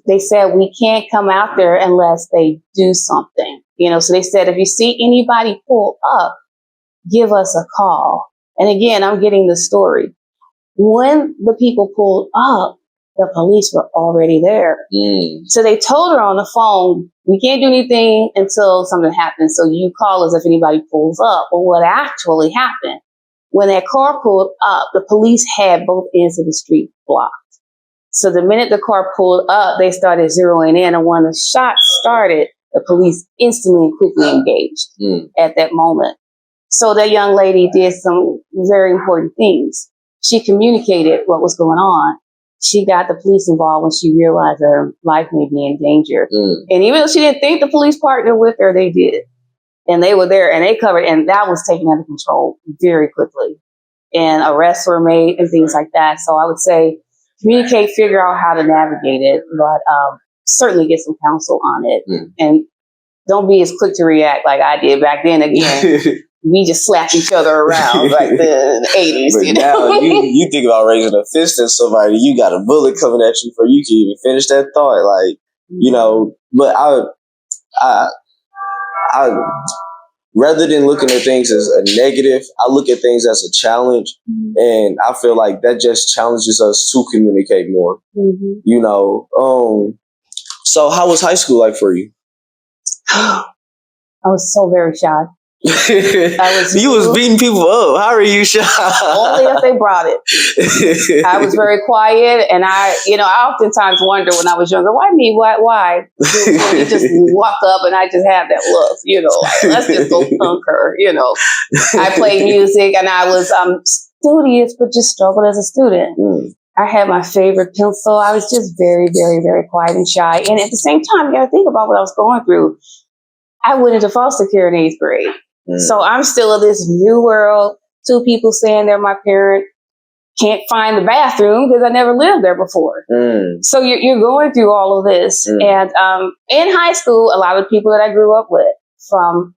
they said, we can't come out there unless they do something. So they said, if you see anybody pull up, give us a call. And again, I'm getting the story. When the people pulled up, the police were already there. So they told her on the phone, we can't do anything until something happens. So you call us if anybody pulls up. But what actually happened, when that car pulled up, the police had both ends of the street blocked. So the minute the car pulled up, they started zeroing in. And when the shots started, the police instantly and quickly engaged at that moment. So that young lady did some very important things. She communicated what was going on. She got the police involved when she realized her life may be in danger. And even though she didn't think the police partnered with her, they did. And they were there and they covered, and that was taken under control very quickly. And arrests were made and things like that. So I would say communicate, figure out how to navigate it, but certainly get some counsel on it. And don't be as quick to react like I did back then. Again, we just slapped each other around like in the 80s. But now you think about raising a fist at somebody, you got a bullet coming at you before you can even finish that thought. But I rather than looking at things as a negative, I look at things as a challenge. And I feel like that just challenges us to communicate more. So how was high school like for you? I was so very shy. You was beating people up. How are you shy? Only if they brought it. I was very quiet, and I oftentimes wonder when I was younger, why me? Why? You just walk up, and I just have that look, like, let's just go punk her. I played music, and I was studious, but just struggled as a student. I had my favorite pencil. I was just very, very, very quiet and shy. And at the same time, you got to think about what I was going through. I went into foster care in 8th grade. So I'm still in this new world. 2 people saying they're my parent. Can't find the bathroom because I never lived there before. So you're going through all of this. And in high school, a lot of people that I grew up with from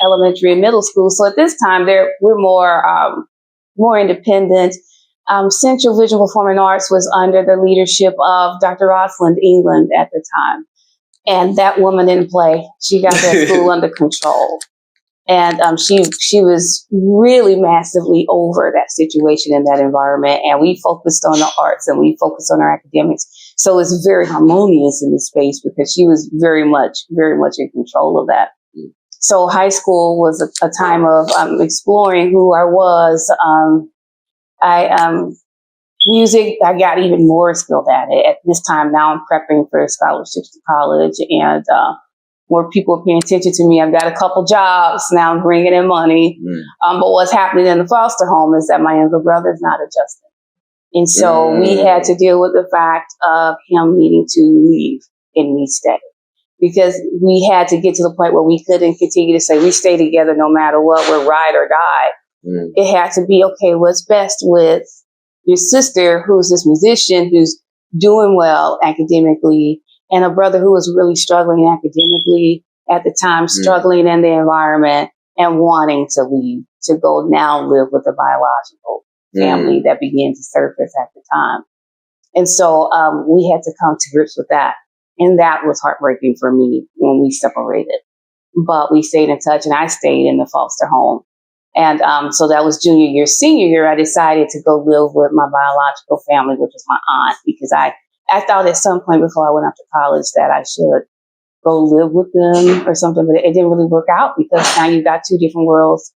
elementary and middle school. So at this time, we're more independent. Central Vision Performing Arts was under the leadership of Dr. Rosalind England at the time. And that woman didn't play. She got that school under control. And she was really massively over that situation in that environment. And we focused on the arts and we focused on our academics. So it's very harmonious in the space because she was very much in control of that. So high school was a time of exploring who I was. Music, I got even more skilled at it. At this time, now I'm prepping for scholarships to college, and more people are paying attention to me. I've got a couple jobs now. I'm bringing in money. But what's happening in the foster home is that my younger brother is not adjusting, and so we had to deal with the fact of him needing to leave and me stay, because we had to get to the point where we couldn't continue to say we stay together no matter what, we're ride or die. It had to be, okay, what's best with your sister, who's this musician, who's doing well academically, and a brother who was really struggling academically at the time, struggling in the environment and wanting to leave, to go now live with a biological family that began to surface at the time. And so we had to come to grips with that. And that was heartbreaking for me when we separated. But we stayed in touch, and I stayed in the foster home. And so that was junior year. Senior year, I decided to go live with my biological family, which was my aunt, because I thought at some point before I went off to college that I should go live with them or something, but it didn't really work out because now you've got two different worlds,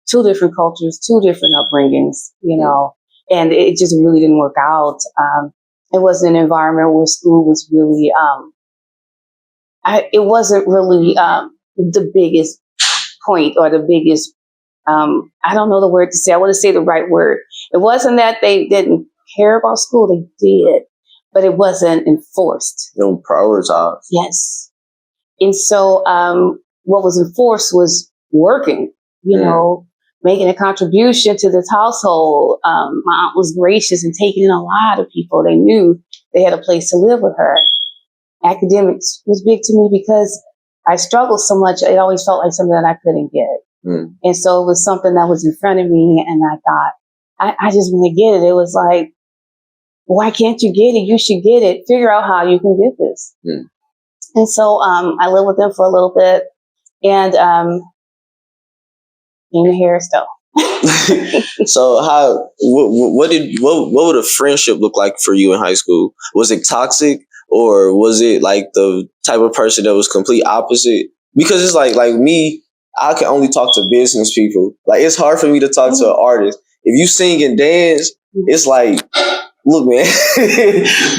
two different cultures, two different upbringings, and it just really didn't work out. It wasn't an environment where school was really, it wasn't really the biggest point or the biggest, I don't know the word to say. I want to say the right word. It wasn't that they didn't care about school. They did, but it wasn't enforced. They don't prioritize. Yes. And so what was enforced was working, making a contribution to this household. My aunt was gracious and taking in a lot of people. They knew they had a place to live with her. Academics was big to me because I struggled so much. It always felt like something that I couldn't get. And so it was something that was in front of me, and I thought, I just want to get it. It was like, why can't you get it? You should get it. Figure out how you can get this. And so I lived with them for a little bit, and came here still. So what would a friendship look like for you in high school? Was it toxic, or was it like the type of person that was complete opposite? Because it's like me, I can only talk to business people. Like, it's hard for me to talk to an artist. If you sing and dance, it's like, look, man,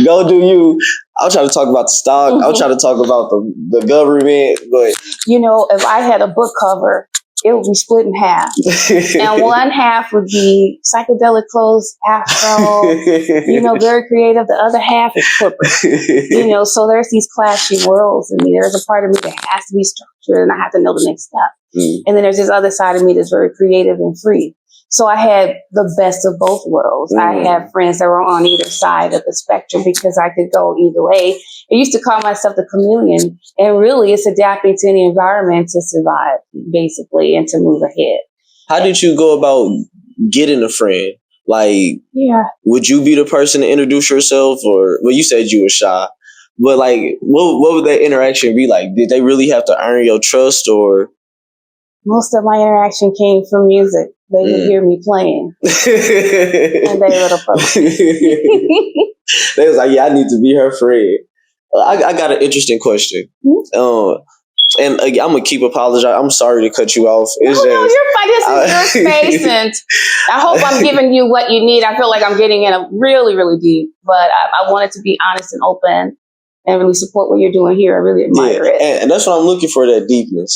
go do you. I'll try to talk about the stock. I'll try to talk about the government. But if I had a book cover, it would be split in half. And one half would be psychedelic clothes, afro, very creative. The other half is corporate. So there's these clashy worlds in me. There's a part of me that has to be structured, and I have to know the next step. And then there's this other side of me that's very creative and free. So I had the best of both worlds. I had friends that were on either side of the spectrum because I could go either way. I used to call myself the chameleon, and really it's adapting to any environment to survive, basically, and to move ahead. How did you go about getting a friend? Like, would you be the person to introduce yourself, or, well, you said you were shy, but like, what would that interaction be like? Did they really have to earn your trust, or? Most of my interaction came from music. They would hear me playing, and they would approach me. They was like, I need to be her friend. I got an interesting question. And again, I'm going to keep apologizing. I'm sorry to cut you off. No, you're fine. This is your space, and I hope I'm giving you what you need. I feel like I'm getting in a really, really deep, but I wanted to be honest and open and really support what you're doing here. I really admire it. And that's what I'm looking for, that deepness,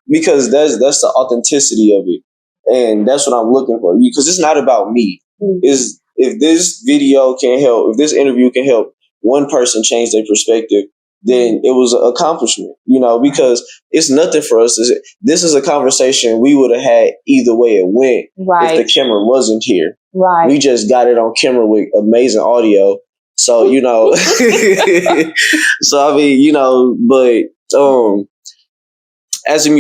because that's the authenticity of it. And that's what I'm looking for. Because it's not about me. Is if this video can help, if this interview can help one person change their perspective, then it was an accomplishment, because it's nothing for us. This is a conversation we would have had either way it went if the camera wasn't here. Right. We just got it on camera with amazing audio. So, so I mean, but as a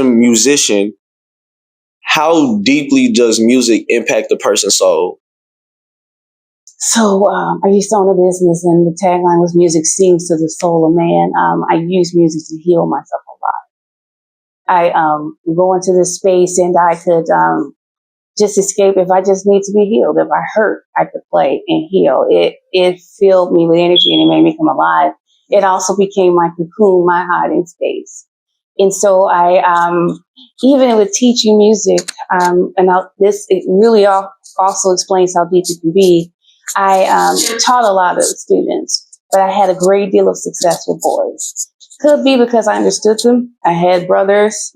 musician, how deeply does music impact a person's soul? So I used to own a business, and the tagline was "Music sings to the soul of man." I use music to heal myself a lot. I go into this space, and I could just escape if I just need to be healed. If I hurt, I could play and heal. It filled me with energy, and it made me come alive. It also became my cocoon, my hiding space. And so I, even with teaching music, this it really also explains how deep it can be. I taught a lot of students, but I had a great deal of success with boys. Could be because I understood them. I had brothers,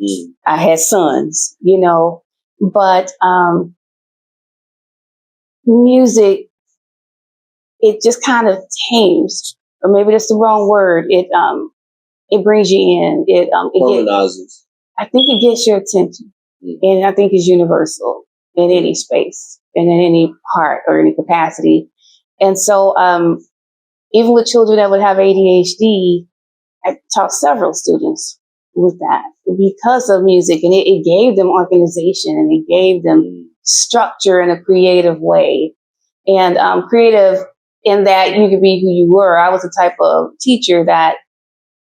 I had sons, but music, it just kind of tames, or maybe that's the wrong word. It brings you in. Harmonizes. I think it gets your attention, and I think it's universal in any space and in any part or any capacity. And so, even with children that would have ADHD, I taught several students with that because of music, and it gave them organization, and it gave them structure in a creative way, and creative in that you could be who you were. I was the type of teacher that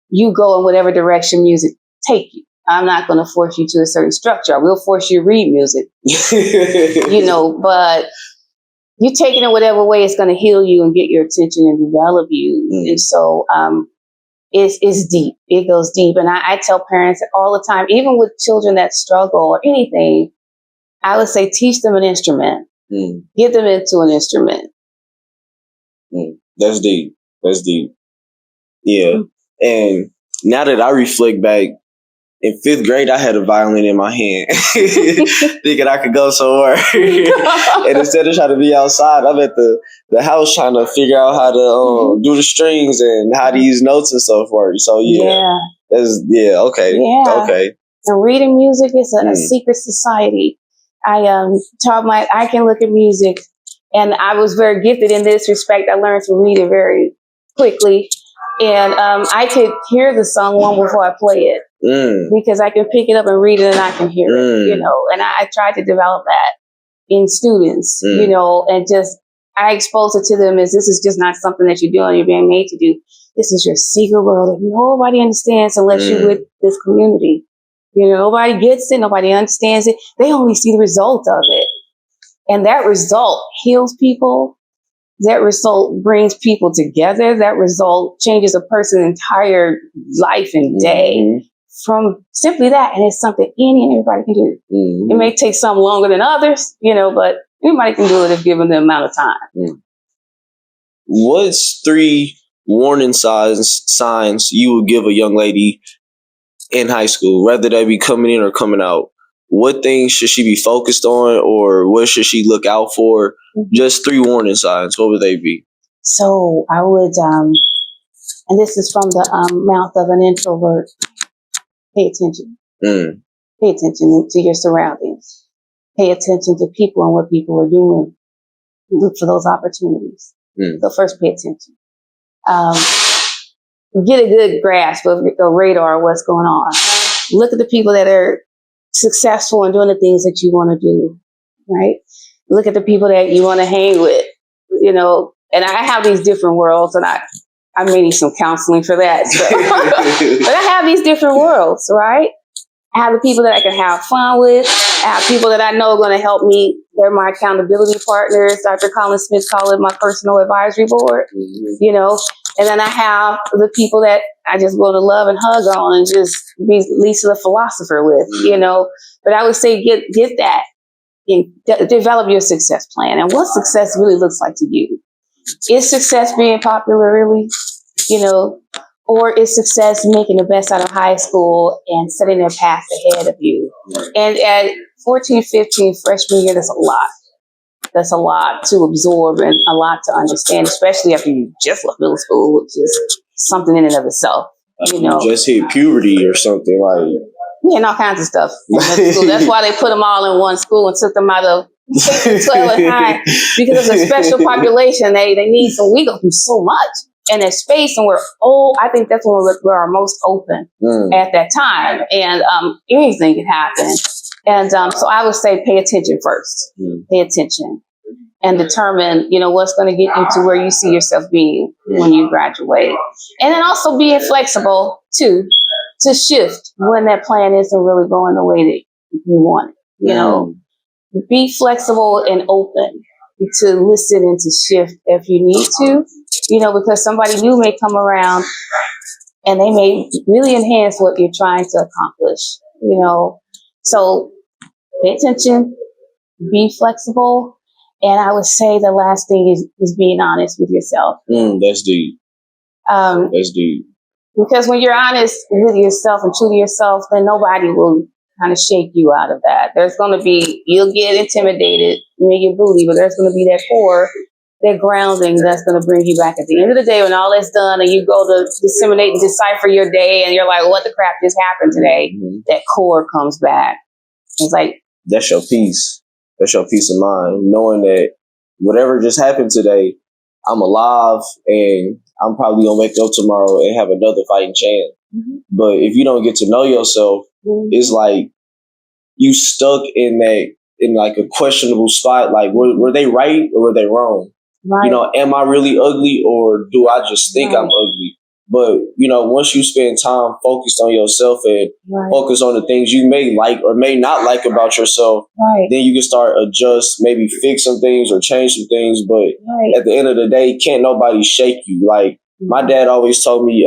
you go in whatever direction music take you. I'm not going to force you to a certain structure. I will force you to read music, but you take it in whatever way it's going to heal you and get your attention and develop you. And so it's deep. It goes deep. And I tell parents all the time, even with children that struggle or anything, I would say teach them an instrument. Get them into an instrument. That's deep. That's deep. Yeah. And now that I reflect back, in 5th grade, I had a violin in my hand, thinking I could go somewhere. And instead of trying to be outside, I'm at the house trying to figure out how to do the strings and how to use notes and so forth. So okay. And reading music is a secret society. I can look at music, and I was very gifted in this respect. I learned to read it very quickly. And I could hear the song long before I play it because I can pick it up and read it, and I can hear it, And I tried to develop that in students, and just I expose it to them as this is just not something that you're doing, you're being made to do. This is your secret world that nobody understands unless you're with this community. Nobody gets it, nobody understands it. They only see the result of it. And that result heals people. That result brings people together. That result changes a person's entire life and day from simply that. And it's something any and everybody can do. It may take some longer than others, but anybody can do it if given the amount of time. What's 3 warning signs you would give a young lady in high school, whether they be coming in or coming out? What things should she be focused on, or what should she look out for? Just 3 warning signs. What would they be? So I would, and this is from the mouth of an introvert, pay attention. Pay attention to your surroundings. Pay attention to people and what people are doing. Look for those opportunities. So first, pay attention. Get a good grasp of the radar of what's going on. Look at the people that are successful in doing the things that you want to do, right? Look at the people that you want to hang with, and I have these different worlds, and I may need some counseling for that. So. But I have these different worlds, right? I have the people that I can have fun with. I have people that I know are going to help me. They're my accountability partners. Dr. Colin Smith called it my personal advisory board, And then I have the people that I just want to love and hug on and just be Lisa the philosopher with, But I would say get that and develop your success plan and what success really looks like to you. Is success being popular really, or is success making the best out of high school and setting their path ahead of you? And at 14, 15, freshman year, that's a lot. That's a lot to absorb and a lot to understand, especially after you just left middle school, which is something in and of itself. You just hit puberty or something like. Yeah, and all kinds of stuff. That's why they put them all in one school and took them out of 12 and high, because it's a special population. They need some. We go through so much. And there's space, and we're old. I think that's when we're our most open at that time, and anything can happen. And so I would say pay attention first. Pay attention. and determine, what's going to get you to where you see yourself being when you graduate. And then also being flexible too, to shift when that plan isn't really going the way that you want it. Be flexible and open to listen and to shift if you need to, because somebody new may come around and they may really enhance what you're trying to accomplish. So pay attention, be flexible. And I would say the last thing is being honest with yourself. That's deep. That's deep. Because when you're honest with yourself and true to yourself, then nobody will kind of shake you out of that. You'll get intimidated, you may get bullied, but there's going to be that core, that grounding that's going to bring you back at the end of the day when all that's done and you go to disseminate and decipher your day and you're like, what the crap just happened today? That core comes back. It's like, that's your peace. That's your peace of mind, knowing that whatever just happened today, I'm alive and I'm probably going to wake up tomorrow and have another fighting chance. But if you don't get to know yourself, it's like you stuck in like a questionable spot. Like, were they right or were they wrong? Right. Am I really ugly or do I just think I'm ugly? But, once you spend time focused on yourself and focus on the things you may like or may not like about yourself, then you can start adjust, maybe fix some things or change some things. But at the end of the day, can't nobody shake you. Like my dad always told me,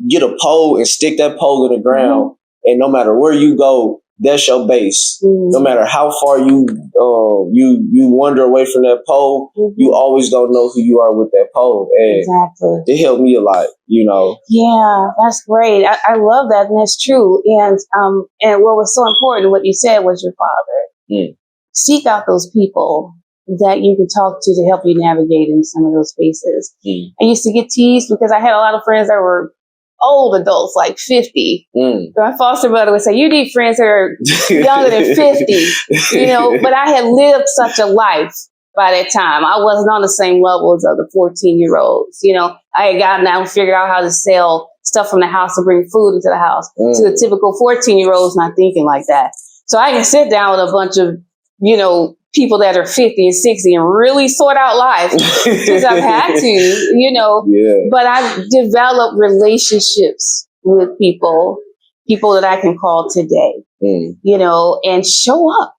get a pole and stick that pole in the ground. And no matter where you go, that's your base. No matter how far you wander away from that pole, you always gonna know who you are with that pole. And it helped me a lot, Yeah, that's great. I love that, and that's true. And what was so important, what you said, was your father. Seek out those people that you can talk to help you navigate in some of those spaces. I used to get teased because I had a lot of friends that were old adults, like 50. My foster mother would say, you need friends that are younger than 50, but I had lived such a life by that time. I wasn't on the same level as other 14-year-olds. I had gotten out and figured out how to sell stuff from the house and bring food into the house. So the typical 14-year-old's not thinking like that. So I can sit down with a bunch of, people that are 50 and 60 and really sort out life because I've had to, but I've developed relationships with people that I can call today, and show up.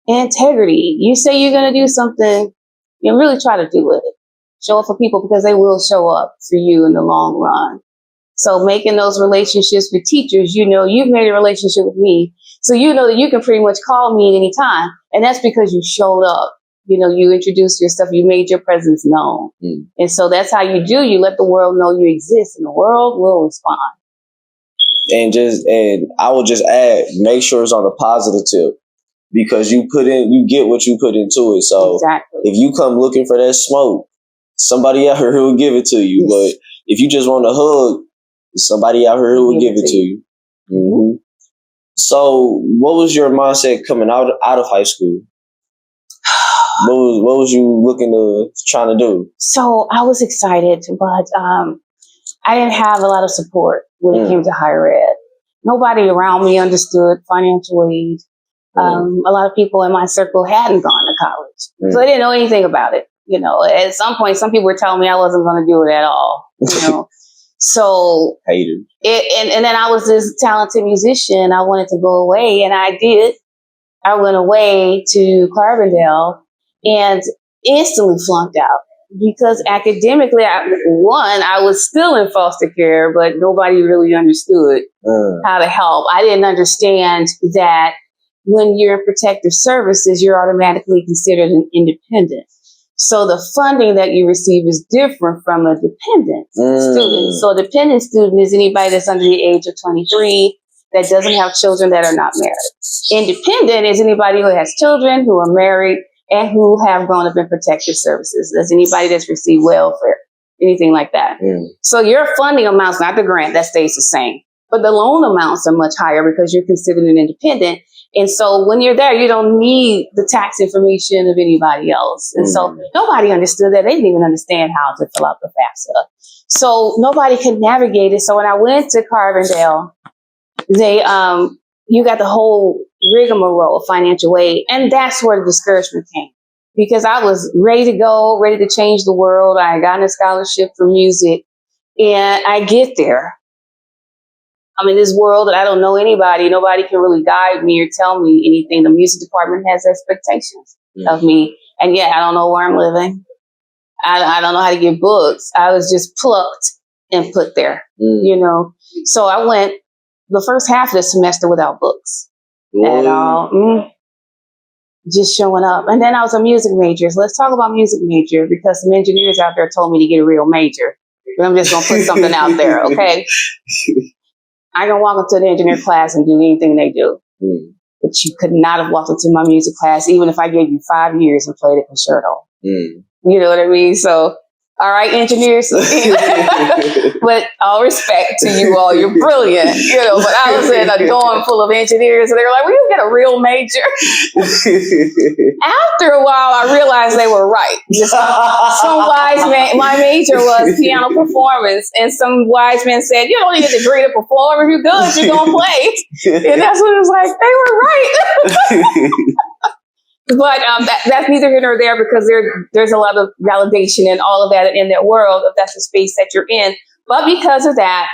Integrity. You say you're going to do something, really try to do it. Show up for people because they will show up for you in the long run. So making those relationships with teachers, you've made a relationship with me. So you know that you can pretty much call me at any time. And that's because you showed up. You introduced yourself, you made your presence known. And so that's how you do. You let the world know you exist and the world will respond. And I will just add, make sure it's on a positive tip because you get what you put into it. So if you come looking for that smoke, somebody out here who will give it to you. But if you just want a hug, somebody out here who will give it to you. So what was your mindset coming out of high school? What was you trying to do? So I was excited, but I didn't have a lot of support when it came to higher ed. Nobody around me understood financial aid. A lot of people in my circle hadn't gone to college, so they didn't know anything about it. At some point, some people were telling me I wasn't going to do it at all. So hated. And then I was this talented musician. I wanted to go away, and I did. I went away to Carbondale and instantly flunked out because academically, I was still in foster care, but nobody really understood how to help. I didn't understand that when you're in protective services, you're automatically considered an independent. So the funding that you receive is different from a dependent student. So a dependent student is anybody that's under the age of 23 that doesn't have children that are not married. Independent is anybody who has children, who are married, and who have grown up in protective services. That's anybody that's received welfare, anything like that. So your funding amounts, not the grant, that stays the same. But the loan amounts are much higher because you're considered an independent. And so when you're there, you don't need the tax information of anybody else. And so nobody understood that. They didn't even understand how to fill out the FAFSA. So nobody could navigate it. So when I went to Carbondale, you got the whole rigmarole of financial aid. And that's where the discouragement came. because I was ready to go, ready to change the world. I got a scholarship for music, and I get there. I'm in this world that I don't know anybody. Nobody can really guide me or tell me anything. The music department has expectations of me, and yet I don't know where I'm living. I don't know how to get books. I was just plucked and put there, you know. So I went the first half of the semester without books at all, just showing up. And then I was a music major. So let's talk about music major, because some engineers out there told me to get a real major. But I'm just going to put something out there, okay? I can walk into the engineer class and do anything they do. But you could not have walked into my music class, even if I gave you 5 years and played a concerto. You know what I mean? So, all right, engineers. But all respect to you all, you're brilliant, you know. But I was in a dorm full of engineers, and they were like, "Will you get a real major?" After a while, I realized they were right. Some wise man, my major was piano performance, and some wise men said, "You don't need a degree to perform. If you're good, you're gonna play." And that's what it was like. They were right. But that's neither here nor there, because there's a lot of validation and all of that in that world, if that's the space that you're in. But because of that,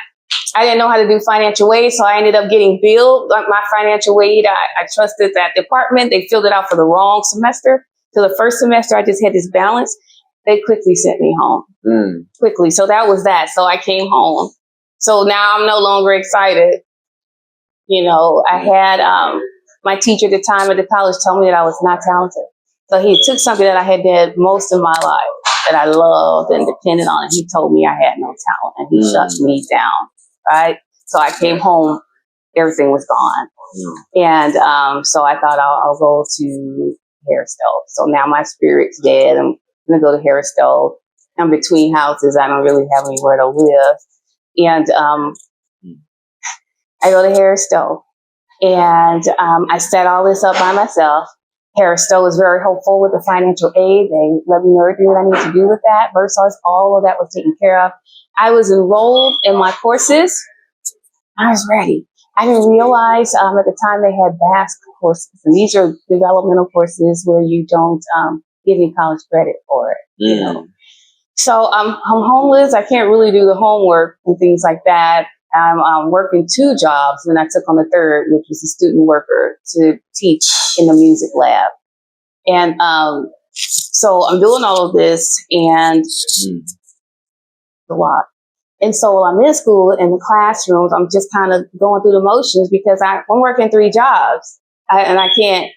I didn't know how to do financial aid, so I ended up getting billed my financial aid. I trusted that department. They filled it out for the wrong semester. So the first semester, I just had this balance. They quickly sent me home. Quickly. So that was that. So I came home. So now I'm no longer excited. You know, I had my teacher at the time at the college told me that I was not talented. So he took something that I had did most of my life that I loved and depended on, and he told me I had no talent, and he shut me down, right? So I came home, everything was gone. And so I thought I'll go to Stowe. So now my spirit's dead. I'm going to go to Stowe. I'm between houses. I don't really have anywhere to live. And I go to Stowe. And I set all this up by myself. Stowe was very helpful with the financial aid. They let me know everything that I need to do with that. Versus all of that was taken care of. I was enrolled in my courses. I was ready. I didn't realize at the time they had BASC courses. And these are developmental courses where you don't get any college credit for it. You know? So I'm homeless. I can't really do the homework and things like that. I'm working 2 jobs, and I took on the third, which was a student worker to teach in the music lab. And so I'm doing all of this, and a lot. And so while I'm in school, in the classrooms, I'm just kind of going through the motions, because I'm working 3 jobs, and I can't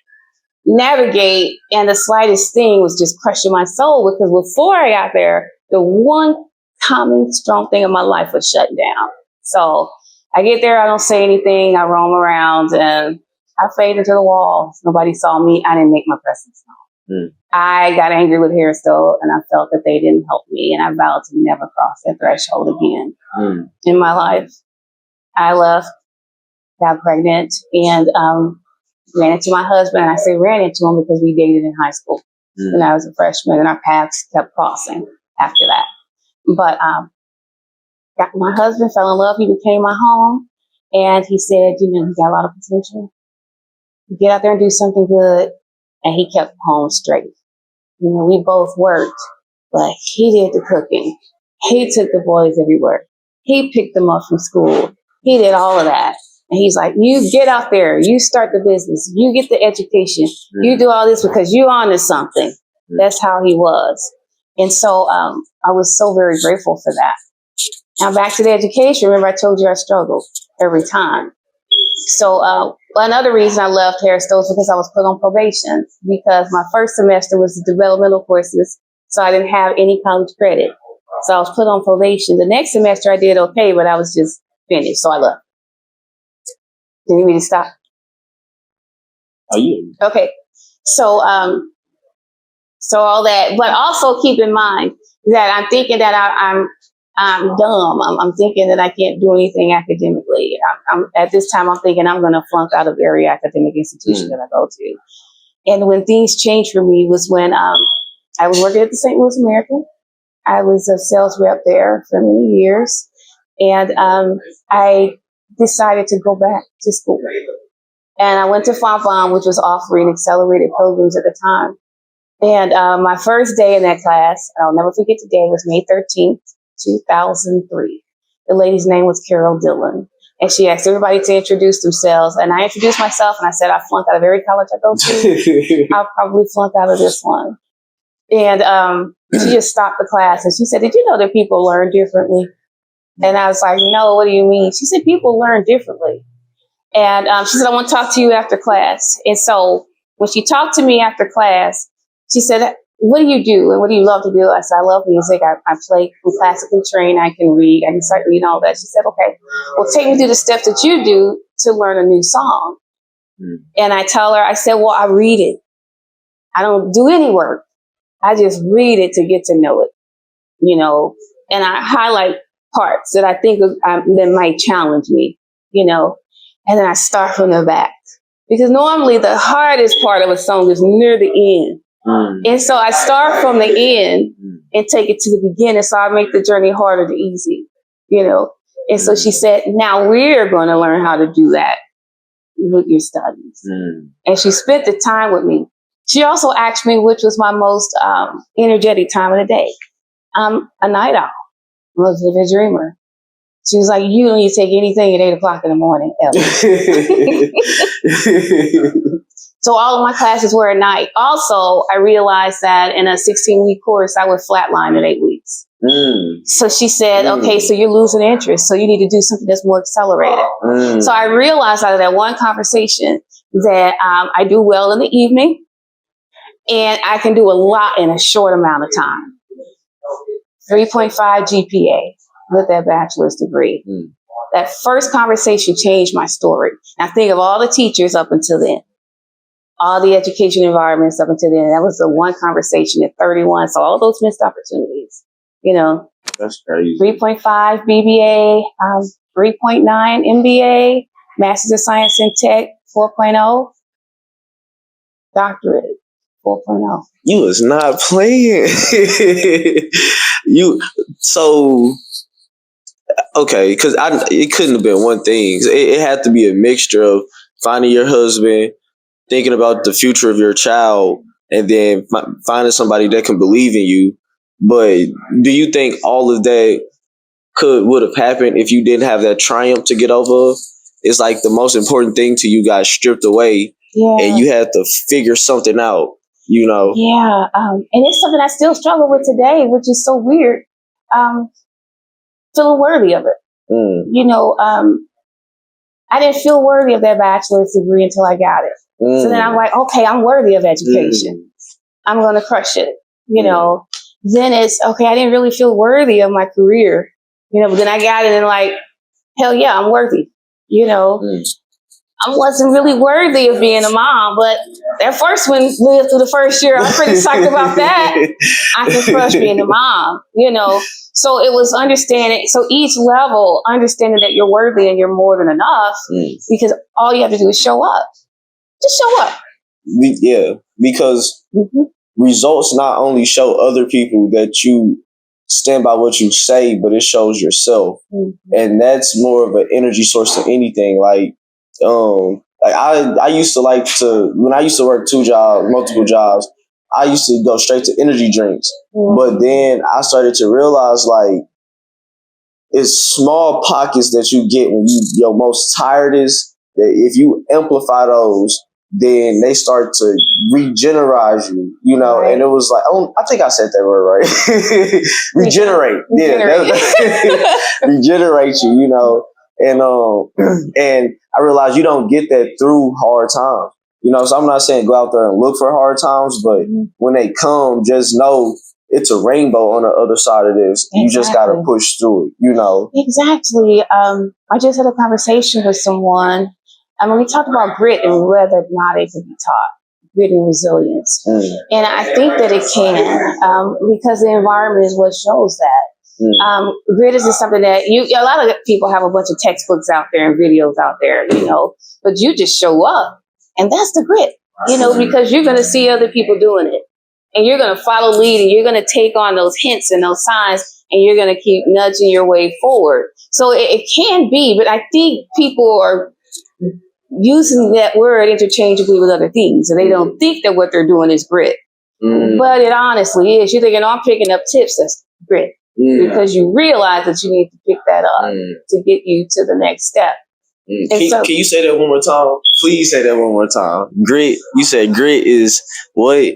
navigate. And the slightest thing was just crushing my soul, because before I got there, the one common strong thing in my life was shut down. So I get there, I don't say anything, I roam around, and I fade into the wall. Nobody saw me. I didn't make my presence known. I got angry with Stowe, and I felt that they didn't help me, and I vowed to never cross that threshold again in my life. I left, got pregnant, and ran into my husband. And I say ran into him because we dated in high school when I was a freshman, and our paths kept crossing after that. But my husband fell in love. He became my home. And he said, you know, you got a lot of potential. Get out there and do something good. And he kept home straight. You know, we both worked, but he did the cooking. He took the boys everywhere. He picked them up from school. He did all of that. And he's like, you get out there. You start the business. You get the education. You do all this because you're on to something. That's how he was. And so I was so very grateful for that. Now back to the education. Remember, I told you I struggled every time. So another reason I left Stowe was because I was put on probation, because my first semester was the developmental courses, so I didn't have any college credit. So I was put on probation. The next semester I did okay, but I was just finished, so I left. Do you need me to stop? Oh, yeah. Okay. So all that, but also keep in mind that I'm thinking that I'm dumb. I'm thinking that I can't do anything academically. At this time, I'm thinking I'm going to flunk out of every academic institution that I go to. And when things changed for me was when I was working at the St. Louis American. I was a sales rep there for many years. And I decided to go back to school. And I went to Fonfon, which was offering accelerated programs at the time. And my first day in that class, I'll never forget the day, was May 13th, 2003. The lady's name was Carol Dillon. And she asked everybody to introduce themselves. And I introduced myself, and I said, I flunked out of every college I go to. I'll probably flunk out of this one. And she just stopped the class, and she said, did you know that people learn differently? And I was like, no, what do you mean? She said, people learn differently. And she said, I want to talk to you after class. And so when she talked to me after class, she said, what do you do? And what do you love to do? I said, I love music. I play, I'm classically trained. I can read. I can start reading all that. She said, okay, well, take me through the steps that you do to learn a new song. And I tell her, I said, well, I read it. I don't do any work. I just read it to get to know it, you know, and I highlight parts that I think that might challenge me, you know, and then I start from the back, because normally the hardest part of a song is near the end. And so I start from the end and take it to the beginning. So I make the journey harder to easy, you know. And so she said, now we're going to learn how to do that with your studies. And she spent the time with me. She also asked me which was my most energetic time of the day. I'm a night owl. I was a vivid dreamer. She was like, you don't need to take anything at 8 o'clock in the morning, ever. So all of my classes were at night. Also, I realized that in a 16-week course, I would flatline in 8 weeks. So she said, okay, so you're losing interest. So you need to do something that's more accelerated. So I realized out of that one conversation that I do well in the evening, and I can do a lot in a short amount of time. 3.5 GPA with that bachelor's degree. That first conversation changed my story. Now think of all the teachers up until then. All the education environments up until then. That was the one conversation at 31. So all those missed opportunities, you know. That's crazy. 3.5 BBA, 3.9 MBA, Master's of Science in Tech, 4.0, doctorate, 4.0. You was not playing. Okay, because it couldn't have been one thing. It had to be a mixture of finding your husband, thinking about the future of your child, and then finding somebody that can believe in you. But do you think all of that would have happened if you didn't have that triumph to get over? It's like the most important thing to you got stripped away, and you had to figure something out, you know? Yeah, and it's something I still struggle with today, which is so weird. Feeling worthy of it. You know, I didn't feel worthy of that bachelor's degree until I got it. So then I'm like, okay, I'm worthy of education. I'm going to crush it. You know, then it's, okay, I didn't really feel worthy of my career. You know, but then I got it and like, hell yeah, I'm worthy. You know, I wasn't really worthy of being a mom, but that first one lived through the first year. I'm pretty psyched about that. I can crush being a mom, you know. So it was understanding. So each level, understanding that you're worthy and you're more than enough, because all you have to do is show up. Just show up. Yeah, because results not only show other people that you stand by what you say, but it shows yourself. And that's more of an energy source than anything. Like I used to like to, when I used to work multiple jobs, I used to go straight to energy drinks. But then I started to realize, like, it's small pockets that you get when your most tiredest, that if you amplify those, then they start to regenerate you, you know. Right. And it was like, I think I said that word right. Regenerate. Yeah. Regenerate you, you know. And I realized you don't get that through hard times. You know, so I'm not saying go out there and look for hard times, but when they come, just know it's a rainbow on the other side of this. Exactly. You just got to push through it, you know. Exactly. I just had a conversation with someone. We talked about grit and whether or not it can be taught, grit and resilience. And I think that it can, because the environment is what shows that. Grit is just something that a lot of people have a bunch of textbooks out there and videos out there, you know, but you just show up. And that's the grit, you know, because you're going to see other people doing it, and you're going to follow lead, and you're going to take on those hints and those signs, and you're going to keep nudging your way forward. So it can be, but I think people are using that word interchangeably with other things, and they don't think that what they're doing is grit. But it honestly is. You're thinking, oh, I'm picking up tips. That's grit. Because you realize that you need to pick that up to get you to the next step. Can you say that one more time? Please say that one more time. Grit. You said grit is what?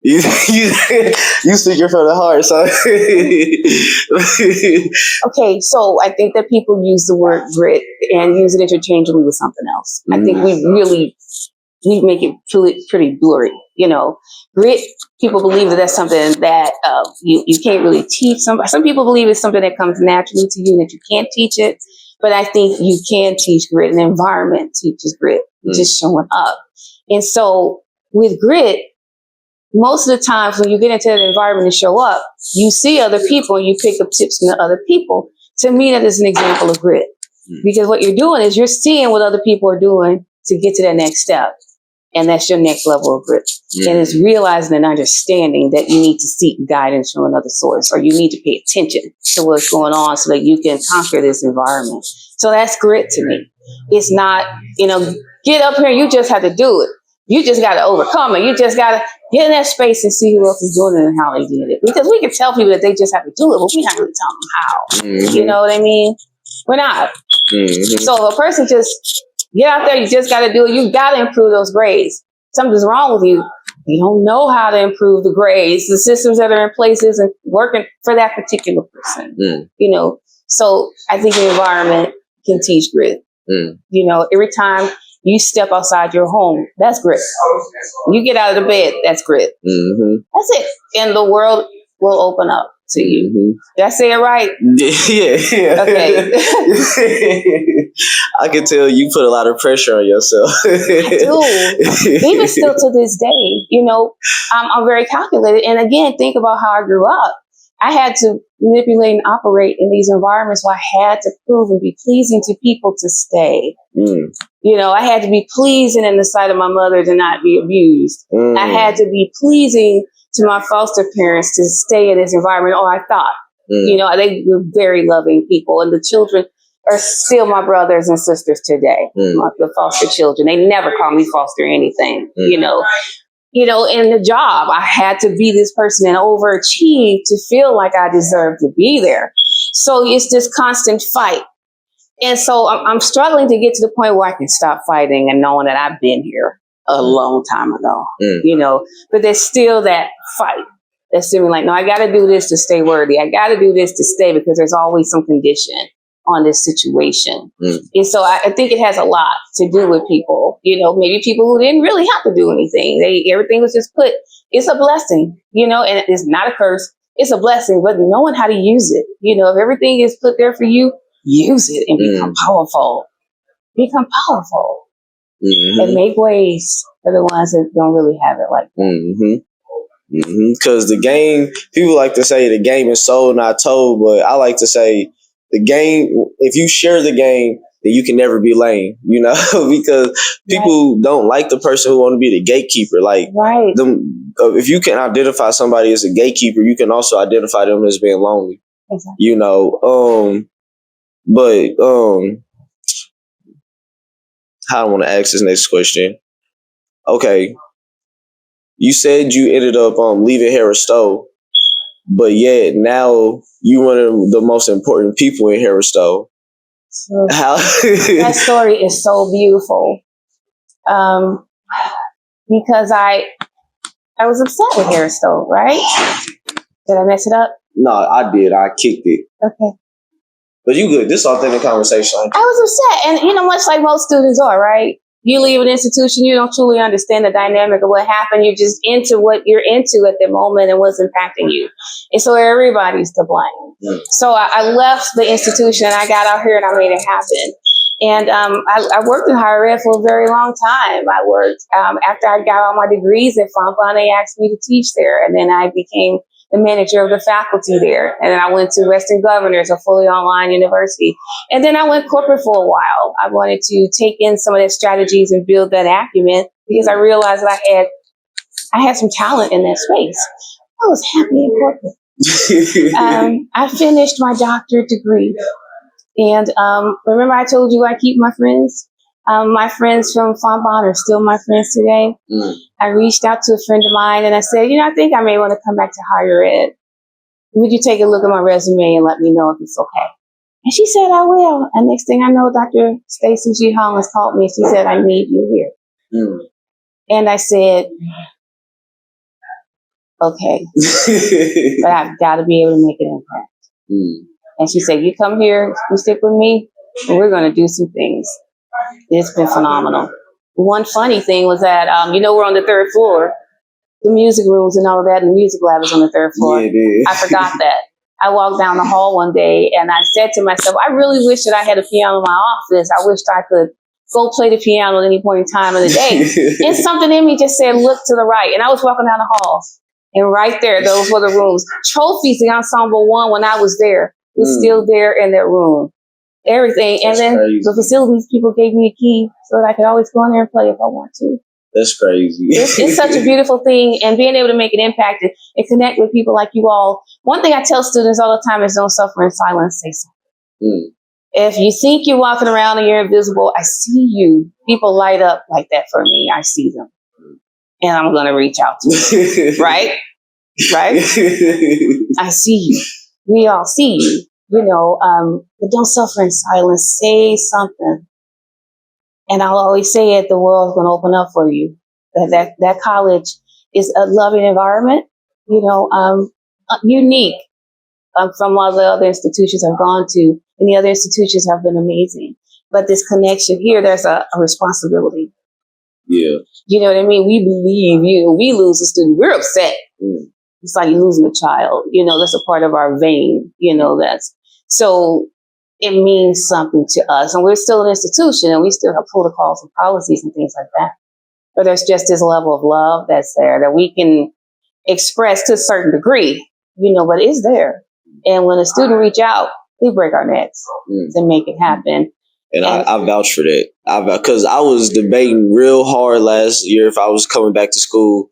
You speaking from the heart, so. Okay, so I think that people use the word grit and use it interchangeably with something else. I think we make it pretty blurry. You know, grit, people believe that that's something that you can't really teach somebody. Some people believe it's something that comes naturally to you and that you can't teach it. But I think you can teach grit. An environment teaches grit, just showing up. And so with grit, most of the times when you get into that environment and show up, you see other people and you pick up tips from the other people. To me, that is an example of grit. Because what you're doing is you're seeing what other people are doing to get to that next step. And that's your next level of grit. And it's realizing and understanding that you need to seek guidance from another source, or you need to pay attention to what's going on so that you can conquer this environment. So that's grit to me. It's not, get up here, you just have to do it. You just got to overcome it. You just got to get in that space and see who else is doing it and how they did it. Because we can tell people that they just have to do it, but we're not really telling them how. You know what I mean? We're not. So if a person just get out there, you just got to do it. You got to improve those grades. Something's wrong with you. You don't know how to improve the grades, the systems that are in places and working for that particular person. So I think the environment can teach grit. Every time you step outside your home, that's grit. You get out of the bed, that's grit. That's it. And the world will open up to you. Did I say it right? Yeah. Okay. I can tell you put a lot of pressure on yourself. I do. Even still to this day, I'm very calculated. And again, think about how I grew up. I had to manipulate and operate in these environments where I had to prove and be pleasing to people to stay. I had to be pleasing in the sight of my mother to not be abused. I had to be pleasing to my foster parents to stay in this environment. I thought, they were very loving people, and the children are still my brothers and sisters today. The foster children, they never call me foster anything, in the job, I had to be this person and overachieve to feel like I deserved to be there. So it's this constant fight. And so I'm struggling to get to the point where I can stop fighting and knowing that I've been here a long time ago, but there's still that fight. That's still like, no, I got to do this to stay worthy. I got to do this to stay because there's always some condition on this situation. And so I think it has a lot to do with people, maybe people who didn't really have to do anything. Everything was just put, it's a blessing, and it's not a curse. It's a blessing, but knowing how to use it, if everything is put there for you, use it and become powerful. Become powerful. And make ways for the ones that don't really have it like that. Because the game, people like to say the game is sold, not told, but I like to say the game, if you share the game, then you can never be lame, because people don't like the person who want to be the gatekeeper. Like, if you can identify somebody as a gatekeeper, you can also identify them as being lonely. Exactly. How I want to ask this next question. Okay. You said you ended up leaving Harris Stowe, but yet now you one of the most important people in Harris Stowe. How? That story is so beautiful. Because I was upset with Harris Stowe, right? Did I mess it up? No, I did. I kicked it. Okay. But you good. This is authentic conversation. I was upset. And, much like most students are, right? You leave an institution, you don't truly understand the dynamic of what happened. You're just into what you're into at the moment and what's impacting you. And so everybody's to blame. So I left the institution, I got out here and I made it happen. And I worked in higher ed for a very long time. I worked, after I got all my degrees at Fontbonne, they asked me to teach there. And then I became the manager of the faculty there. And then I went to Western Governors, a fully online university. And then I went corporate for a while. I wanted to take in some of their strategies and build that acumen because I realized that I had some talent in that space. I was happy in corporate. I finished my doctorate degree. And remember I told you I keep my friends? My friends from Fonbonne are still my friends today. I reached out to a friend of mine and I said, I think I may want to come back to higher ed. Would you take a look at my resume and let me know if it's okay? And she said, I will. And next thing I know, Dr. Stacy G. Hollins called me. She said, I need you here. And I said, okay, but I've got to be able to make an impact. And she said, you come here, you stick with me, and we're going to do some things. It's been phenomenal. One funny thing was that, we're on the third floor. The music rooms and all of that, and the music lab is on the third floor. Yeah, it is. I forgot that. I walked down the hall one day and I said to myself, I really wish that I had a piano in my office. I wished I could go play the piano at any point in time of the day. And something in me just said, look to the right. And I was walking down the hall. And right there, those were the rooms. Trophies, the ensemble won when I was there. Was still there in that room. Everything. And then the facilities people gave me a key so that I could always go in there and play if I want to. That's crazy. It's such a beautiful thing, and being able to make an impact and connect with people like you all. One thing I tell students all the time is don't suffer in silence, say something. If you think you're walking around and you're invisible, I see you. People light up like that for me. I see them. And I'm going to reach out to you. Right? I see you. We all see you. But don't suffer in silence. Say something. And I'll always say it, the world's going to open up for you. That college is a loving environment, unique from all the other institutions I've gone to. And the other institutions have been amazing. But this connection here, there's a responsibility. Yeah. You know what I mean? We believe, we lose a student, we're upset. It's like losing a child. That's a part of our vein. So it means something to us. And we're still an institution and we still have protocols and policies and things like that. But there's just this level of love that's there that we can express to a certain degree, but it's there. And when a student reach out, we break our necks to make it happen. And I vouch for that. Because I was debating real hard last year if I was coming back to school.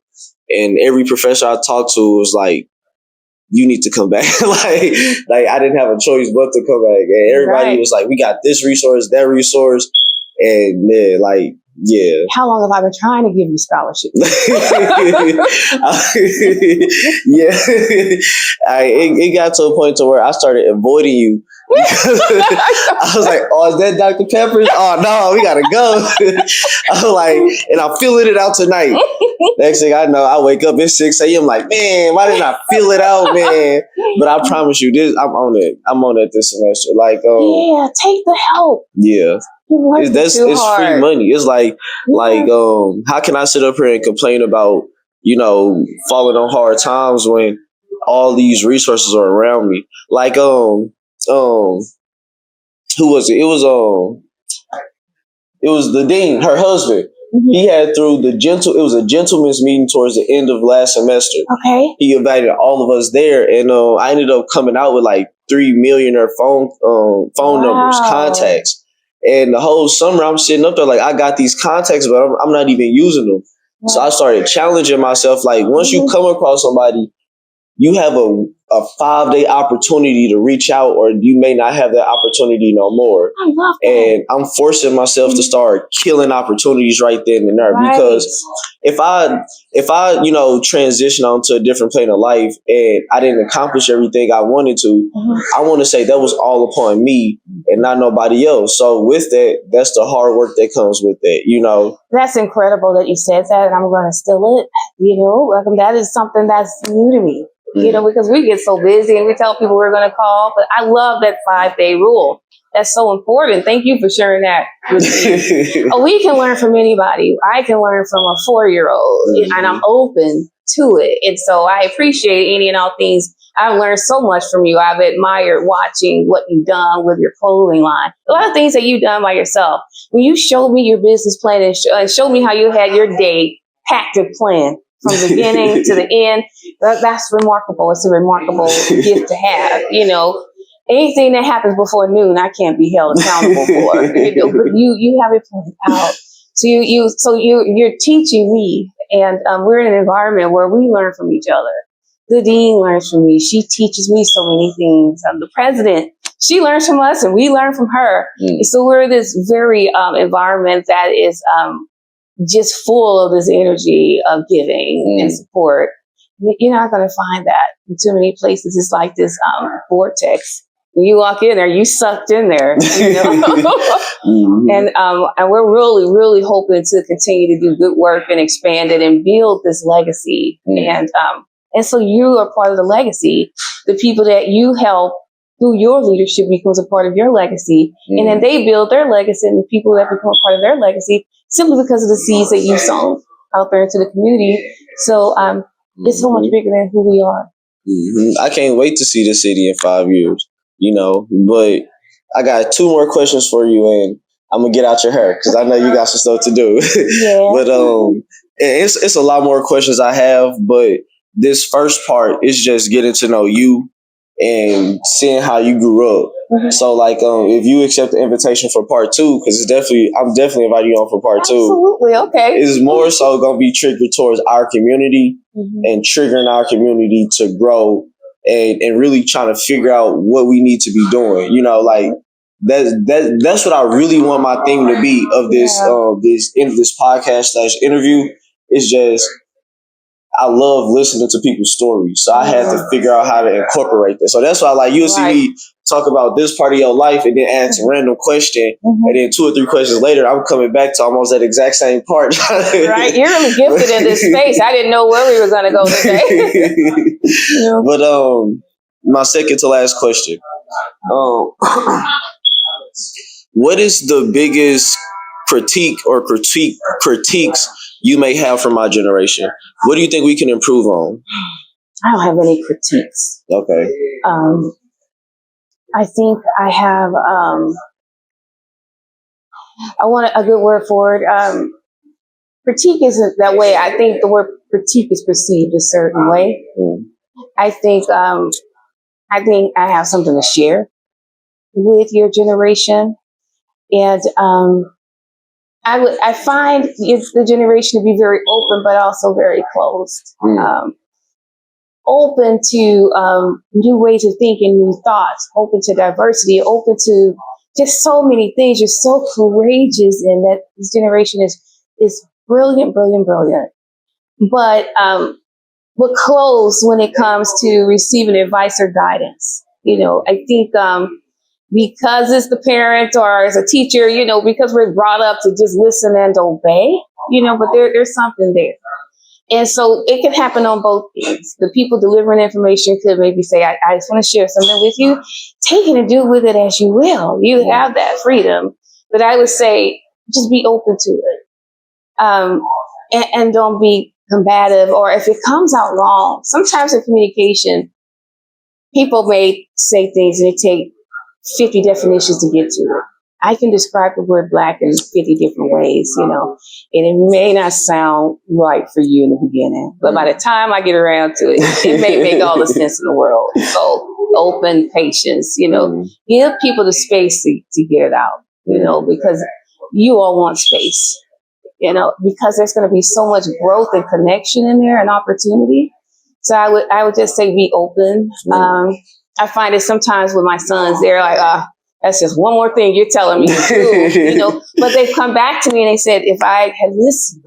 And every professor I talked to was like, you need to come back. like I didn't have a choice but to come back. And everybody was like, we got this resource, that resource. And yeah. How long have I been trying to give you scholarships? Yeah. It got to a point to where I started avoiding you. I was like, oh, is that Dr. Peppers? Oh, no, we got to go. I was like, and I'm feeling it out tonight. Next thing I know, I wake up at 6 a.m. like, man, why didn't I feel it out, man? But I promise you, I'm on it. I'm on it this semester. Yeah, take the help. Yeah. It's free money. It's like, how can I sit up here and complain about, falling on hard times when all these resources are around me? Who was it? It was the dean, her husband. He had it was a gentleman's meeting towards the end of last semester. Okay. He invited all of us there, and I ended up coming out with like 3 millionaire phone numbers, contacts. And the whole summer I'm sitting up there like, I got these contacts, but I'm not even using them. So I started challenging myself. Like, once you come across somebody, you have a 5-day opportunity to reach out, or you may not have that opportunity no more. I love that. And I'm forcing myself to start killing opportunities right then and there. Because if I transition onto a different plane of life and I didn't accomplish everything I wanted to, I want to say that was all upon me and not nobody else. So with that, that's the hard work that comes with it, That's incredible that you said that, and I'm going to steal it. That is something that's new to me. Because we get so busy and we tell people we're going to call. But I love that 5-day rule. That's so important. Thank you for sharing that with me. We can learn from anybody. I can learn from a 4-year-old, and I'm open to it. And so I appreciate any and all things. I've learned so much from you. I've admired watching what you've done with your clothing line. A lot of things that you've done by yourself. When you showed me your business plan and showed me how you had your day packed and planned, from the beginning to the end, that's remarkable. It's a remarkable gift to have. Anything that happens before noon, I can't be held accountable for. But you have it planned out. So you're teaching me, and we're in an environment where we learn from each other. The dean learns from me. She teaches me so many things. The president, she learns from us and we learn from her. And so we're this very environment that is just full of this energy of giving and support. You're not going to find that in too many places. It's like this vortex. When you walk in there, you sucked in there, you know. And we're really, really hoping to continue to do good work and expand it and build this legacy. And so you are part of the legacy. The people that you help through your leadership becomes a part of your legacy. And then they build their legacy, and the people that become a part of their legacy simply because of the seeds that you sown out there into the community. So it's so much bigger than who we are. I can't wait to see the city in 5 years, you know, but I got 2 more questions for you, and I'm going to get out your hair because I know you got some stuff to do. Yeah. But it's a lot more questions I have, but this first part is just getting to know you and seeing how you grew up. So like if you accept the invitation for part 2, because I'm definitely inviting you on for part 2. Absolutely, okay. It's more so gonna be triggered towards our community and triggering our community to grow and really trying to figure out what we need to be doing. You know, like that's what I really want my theme to be of this this podcast / interview. Is just I love listening to people's stories. So I had to figure out how to incorporate this. So that's why like you'll see me talk about this part of your life and then ask a random question. And then 2 or 3 questions later, I'm coming back to almost that exact same part. Right. You're really gifted in this space. I didn't know where we were going to go today. But my second to last question. What is the biggest critiques you may have from my generation? What do you think we can improve on? I don't have any critiques. Okay. I think I have, I want a good word for it. Critique isn't that way. I think the word critique is perceived a certain way. I think I have something to share with your generation. And I find the generation to be very open, but also very closed. Open to new ways of thinking, new thoughts, open to diversity, open to just so many things. You're so courageous, and that this generation is brilliant, brilliant, brilliant. But closed when it comes to receiving advice or guidance. You know, I think because it's the parent or as a teacher, you know, because we're brought up to just listen and obey, you know, but there's something there. And so it can happen on both ends. The people delivering information could maybe say, I just want to share something with you. Take it and do with it as you will. You have that freedom. But I would say, just be open to it. And don't be combative. Or if it comes out wrong, sometimes in communication, people may say things and it take 50 definitions to get to it. I can describe the word black in 50 different ways, you know, and it may not sound right for you in the beginning, but by the time I get around to it, it may make all the sense in the world. So open, patience, you know, give people the space to get it out, you know, because you all want space, you know, because there's going to be so much growth and connection in there and opportunity. So I would just say be open. I find it sometimes with my sons, they're like, that's just one more thing you're telling me to do, you know. But they've come back to me and they said, if I had listened,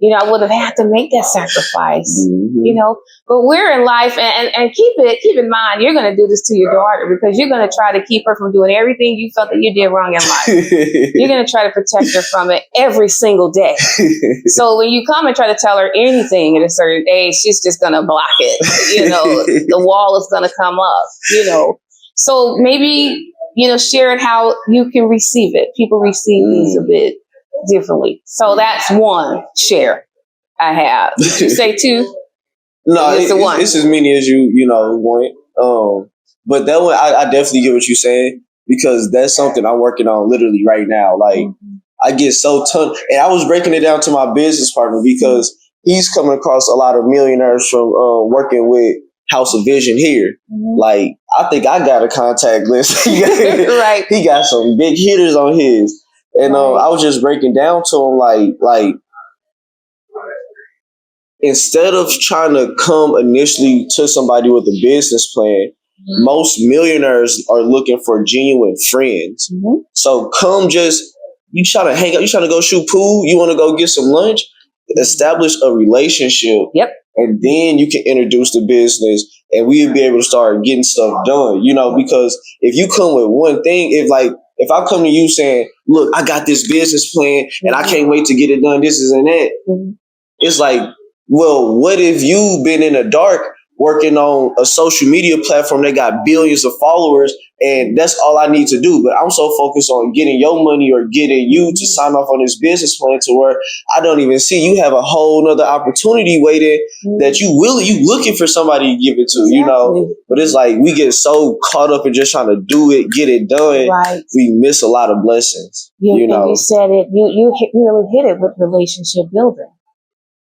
you know, I would have had to make that sacrifice, you know. But we're in life, and keep in mind, you're going to do this to your daughter because you're going to try to keep her from doing everything you felt that you did wrong in life. You're going to try to protect her from it every single day. So when you come and try to tell her anything at a certain age, she's just going to block it. You know, the wall is going to come up, you know. So maybe, you know, share it how you can receive it. People receive things a bit differently. So that's one share I have. Did you say 2? No, it's as many as you know want. But that one, I definitely get what you're saying because that's something I'm working on literally right now. Like I get so tough, and I was breaking it down to my business partner because he's coming across a lot of millionaires from working with House of Vision here. Like, I think I got a contact list. Right. He got some big hitters on his. And I was just breaking down to him like instead of trying to come initially to somebody with a business plan, most millionaires are looking for genuine friends. So you trying to hang out, you trying to go shoot pool, you want to go get some lunch, establish a relationship. And then you can introduce the business and we'll be able to start getting stuff done, because if you come with one thing, if I come to you saying, look, I got this business plan and I can't wait to get it done, this is and that. It's like, well, what if you've been in the dark working on a social media platform that got billions of followers and that's all I need to do? But I'm so focused on getting your money or getting you to sign off on this business plan to where I don't even see you have a whole nother opportunity waiting that you looking for somebody to give it to, But it's like we get so caught up in just trying to do it, get it done. We miss a lot of blessings. And you said it, you really hit it with relationship building.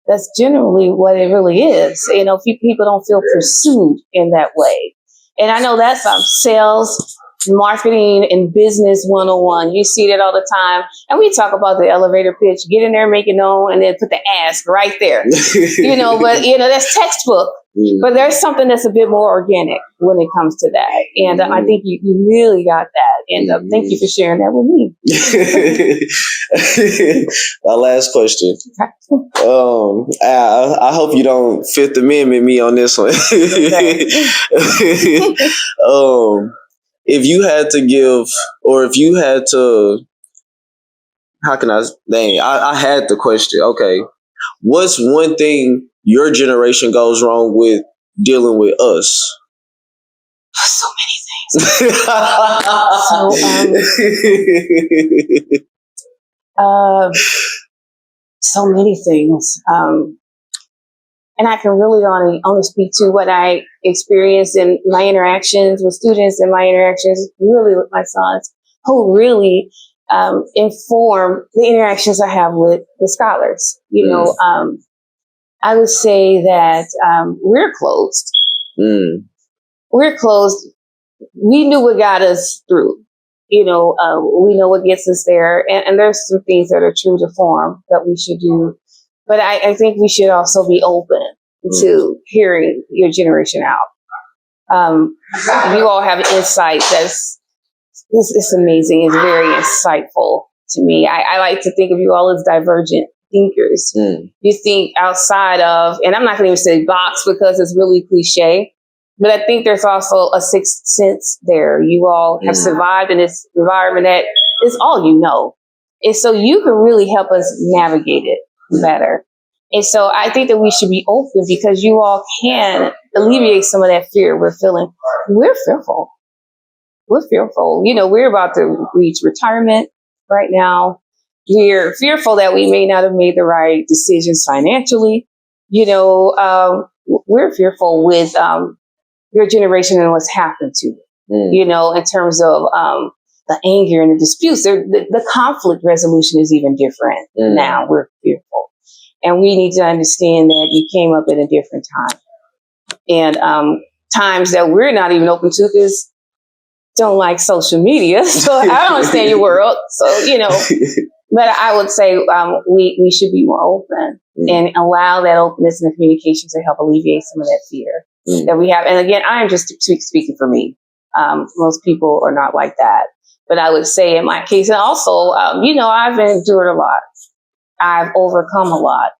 That's generally what it really is. People don't feel pursued in that way. And I know that's sales, marketing, and business 101. You see that all the time. And we talk about the elevator pitch, get in there, make it known, and then put the ask right there. But that's textbook. But there's something that's a bit more organic when it comes to that. And I think you really got that. And thank you for sharing that with me. My last question. I hope you don't Fifth Amendment me on this one. If you had to give, or if you had to, I had the question. Okay. What's one thing your generation goes wrong with dealing with us? So many things. So many things. And I can really only speak to what I experienced in my interactions with students and my interactions really with my sons, who really inform the interactions I have with the scholars. I would say that we're closed. We're closed. We knew what got us through. We know what gets us there. And there's some things that are true to form that we should do. But I think we should also be open to hearing your generation out. You all have insight it's amazing. It's very insightful to me. I like to think of you all as divergent thinkers. You think outside of, and I'm not going to even say box because it's really cliche, but I think there's also a sixth sense there. You all have survived in this environment that is all you know. And so you can really help us navigate it better. And so I think that we should be open because you all can alleviate some of that fear we're feeling. We're fearful. We're fearful. We're about to reach retirement right now. We're fearful that we may not have made the right decisions financially. We're fearful with your generation and what's happened to it, in terms of the anger and the disputes. The conflict resolution is even different now. We're fearful. And we need to understand that you came up at a different time. And times that we're not even open to because don't like social media. So I don't understand your world. So, but I would say we should be more open and allow that openness and the communication to help alleviate some of that fear that we have. And again, I am just speaking for me. Most people are not like that. But I would say in my case, and also, I've endured a lot. I've overcome a lot.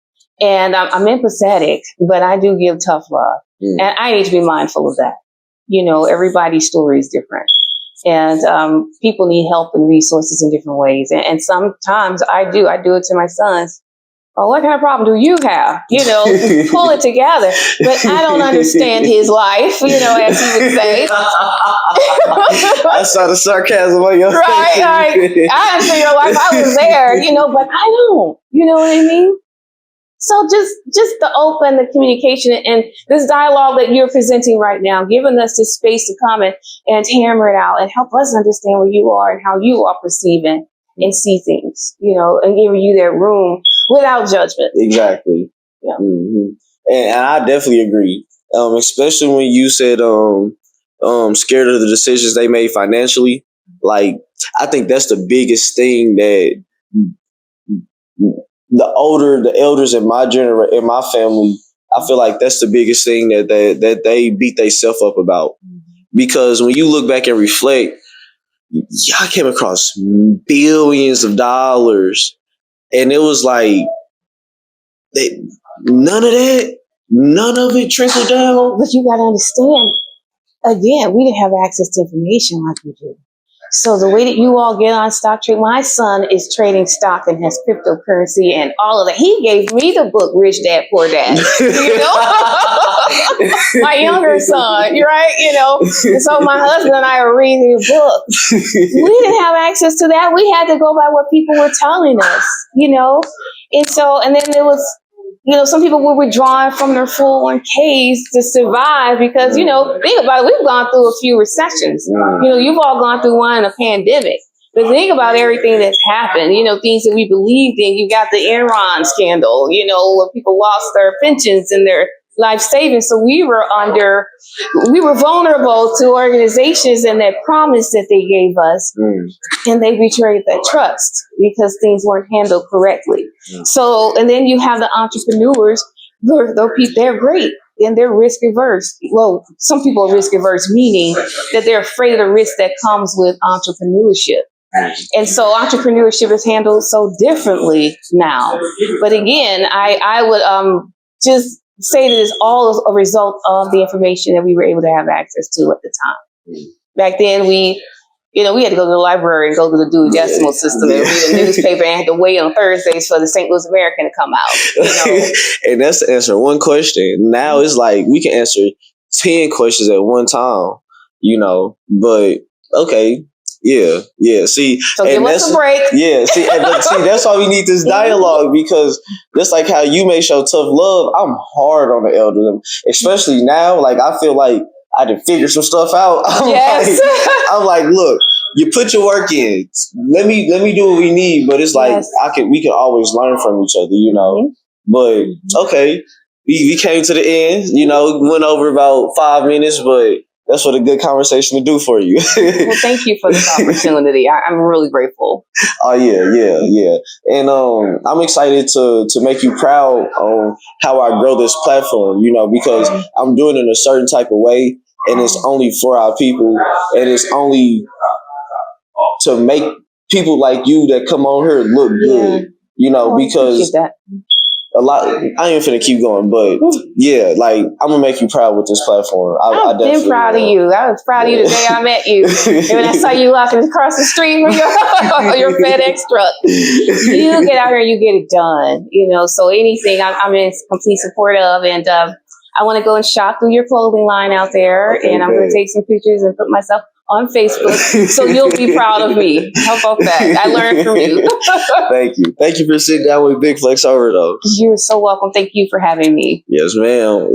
And I'm empathetic, but I do give tough love. And I need to be mindful of that. Everybody's story is different. And people need help and resources in different ways. And sometimes I do it to my sons. Oh, what kind of problem do you have? Pull it together. But I don't understand his life, as he would say. I saw the sarcasm on your face. Right. I understand your life. I was there, but I don't. You know what I mean? So just the open, the communication, and this dialogue that you're presenting right now, giving us this space to come and hammer it out and help us understand where you are and how you are perceiving and see things, and giving you that room without judgment. Exactly. Yeah. And I definitely agree. Especially when you said scared of the decisions they made financially. Like, I think that's the biggest thing that the elders in my in my family, I feel like that's the biggest thing that they beat themselves up about. because when you look back and reflect, y'all came across billions of dollars, and it was like none of it trickled down. But you got to understand, again, we didn't have access to information like we do. So the way that you all get on stock trade, my son is trading stock and has cryptocurrency and all of that. He gave me the book Rich Dad Poor Dad. You know, my younger son, right? You know, and so my husband and I are reading the book. We didn't have access to that. We had to go by what people were telling us. You know, and then there was. You know, some people were withdrawing from their 401ks to survive because, you know, think about it, we've gone through a few recessions. You know, you've all gone through one in a pandemic. But think about everything that's happened, you know, things that we believed in. You got the Enron scandal, you know, where people lost their pensions and their life savings. So we were vulnerable to organizations and that promise that they gave us. And they betrayed that trust because things weren't handled correctly. So, and then you have the entrepreneurs, they're great and they're risk averse. Well, some people are risk averse, meaning that they're afraid of the risk that comes with entrepreneurship. And so entrepreneurship is handled so differently now. But again, I would just say that it's all a result of the information that we were able to have access to at the time. Back then, we had to go to the library and go to the Dewey Decimal System and read a newspaper and had to wait on Thursdays for the St. Louis American to come out. You know? And that's to answer one question. Now it's like we can answer 10 questions at one time, you know, but okay. Yeah. See, so give us a break. Yeah. See, that's why we need this dialogue, because just like how you may show tough love, I'm hard on the elderly, especially now. Like I feel like I had to figure some stuff out. I'm like, look, you put your work in. Let me do what we need. But it's like we can always learn from each other, you know. But okay, we came to the end. You know, went over about 5 minutes, but that's what a good conversation to do for you. Well, thank you for this opportunity. I'm really grateful. Oh yeah. And I'm excited to make you proud on how I grow this platform, you know, because I'm doing it in a certain type of way, and it's only for our people, and it's only to make people like you that come on here look good, you know, because a lot. I ain't finna keep going, but yeah, like I'm gonna make you proud with this platform. I've been proud of you. I was proud of you the day I met you, and when I saw you walking across the street with your FedEx truck. You get out here, and you get it done. You know, so anything I'm in complete support of, and I want to go and shop through your clothing line out there, and I'm going to take some pictures and put myself on Facebook, so you'll be proud of me. How about that? I learned from you. Thank you for sitting down with Big Flex over though. You're so welcome. Thank you for having me. Yes, ma'am.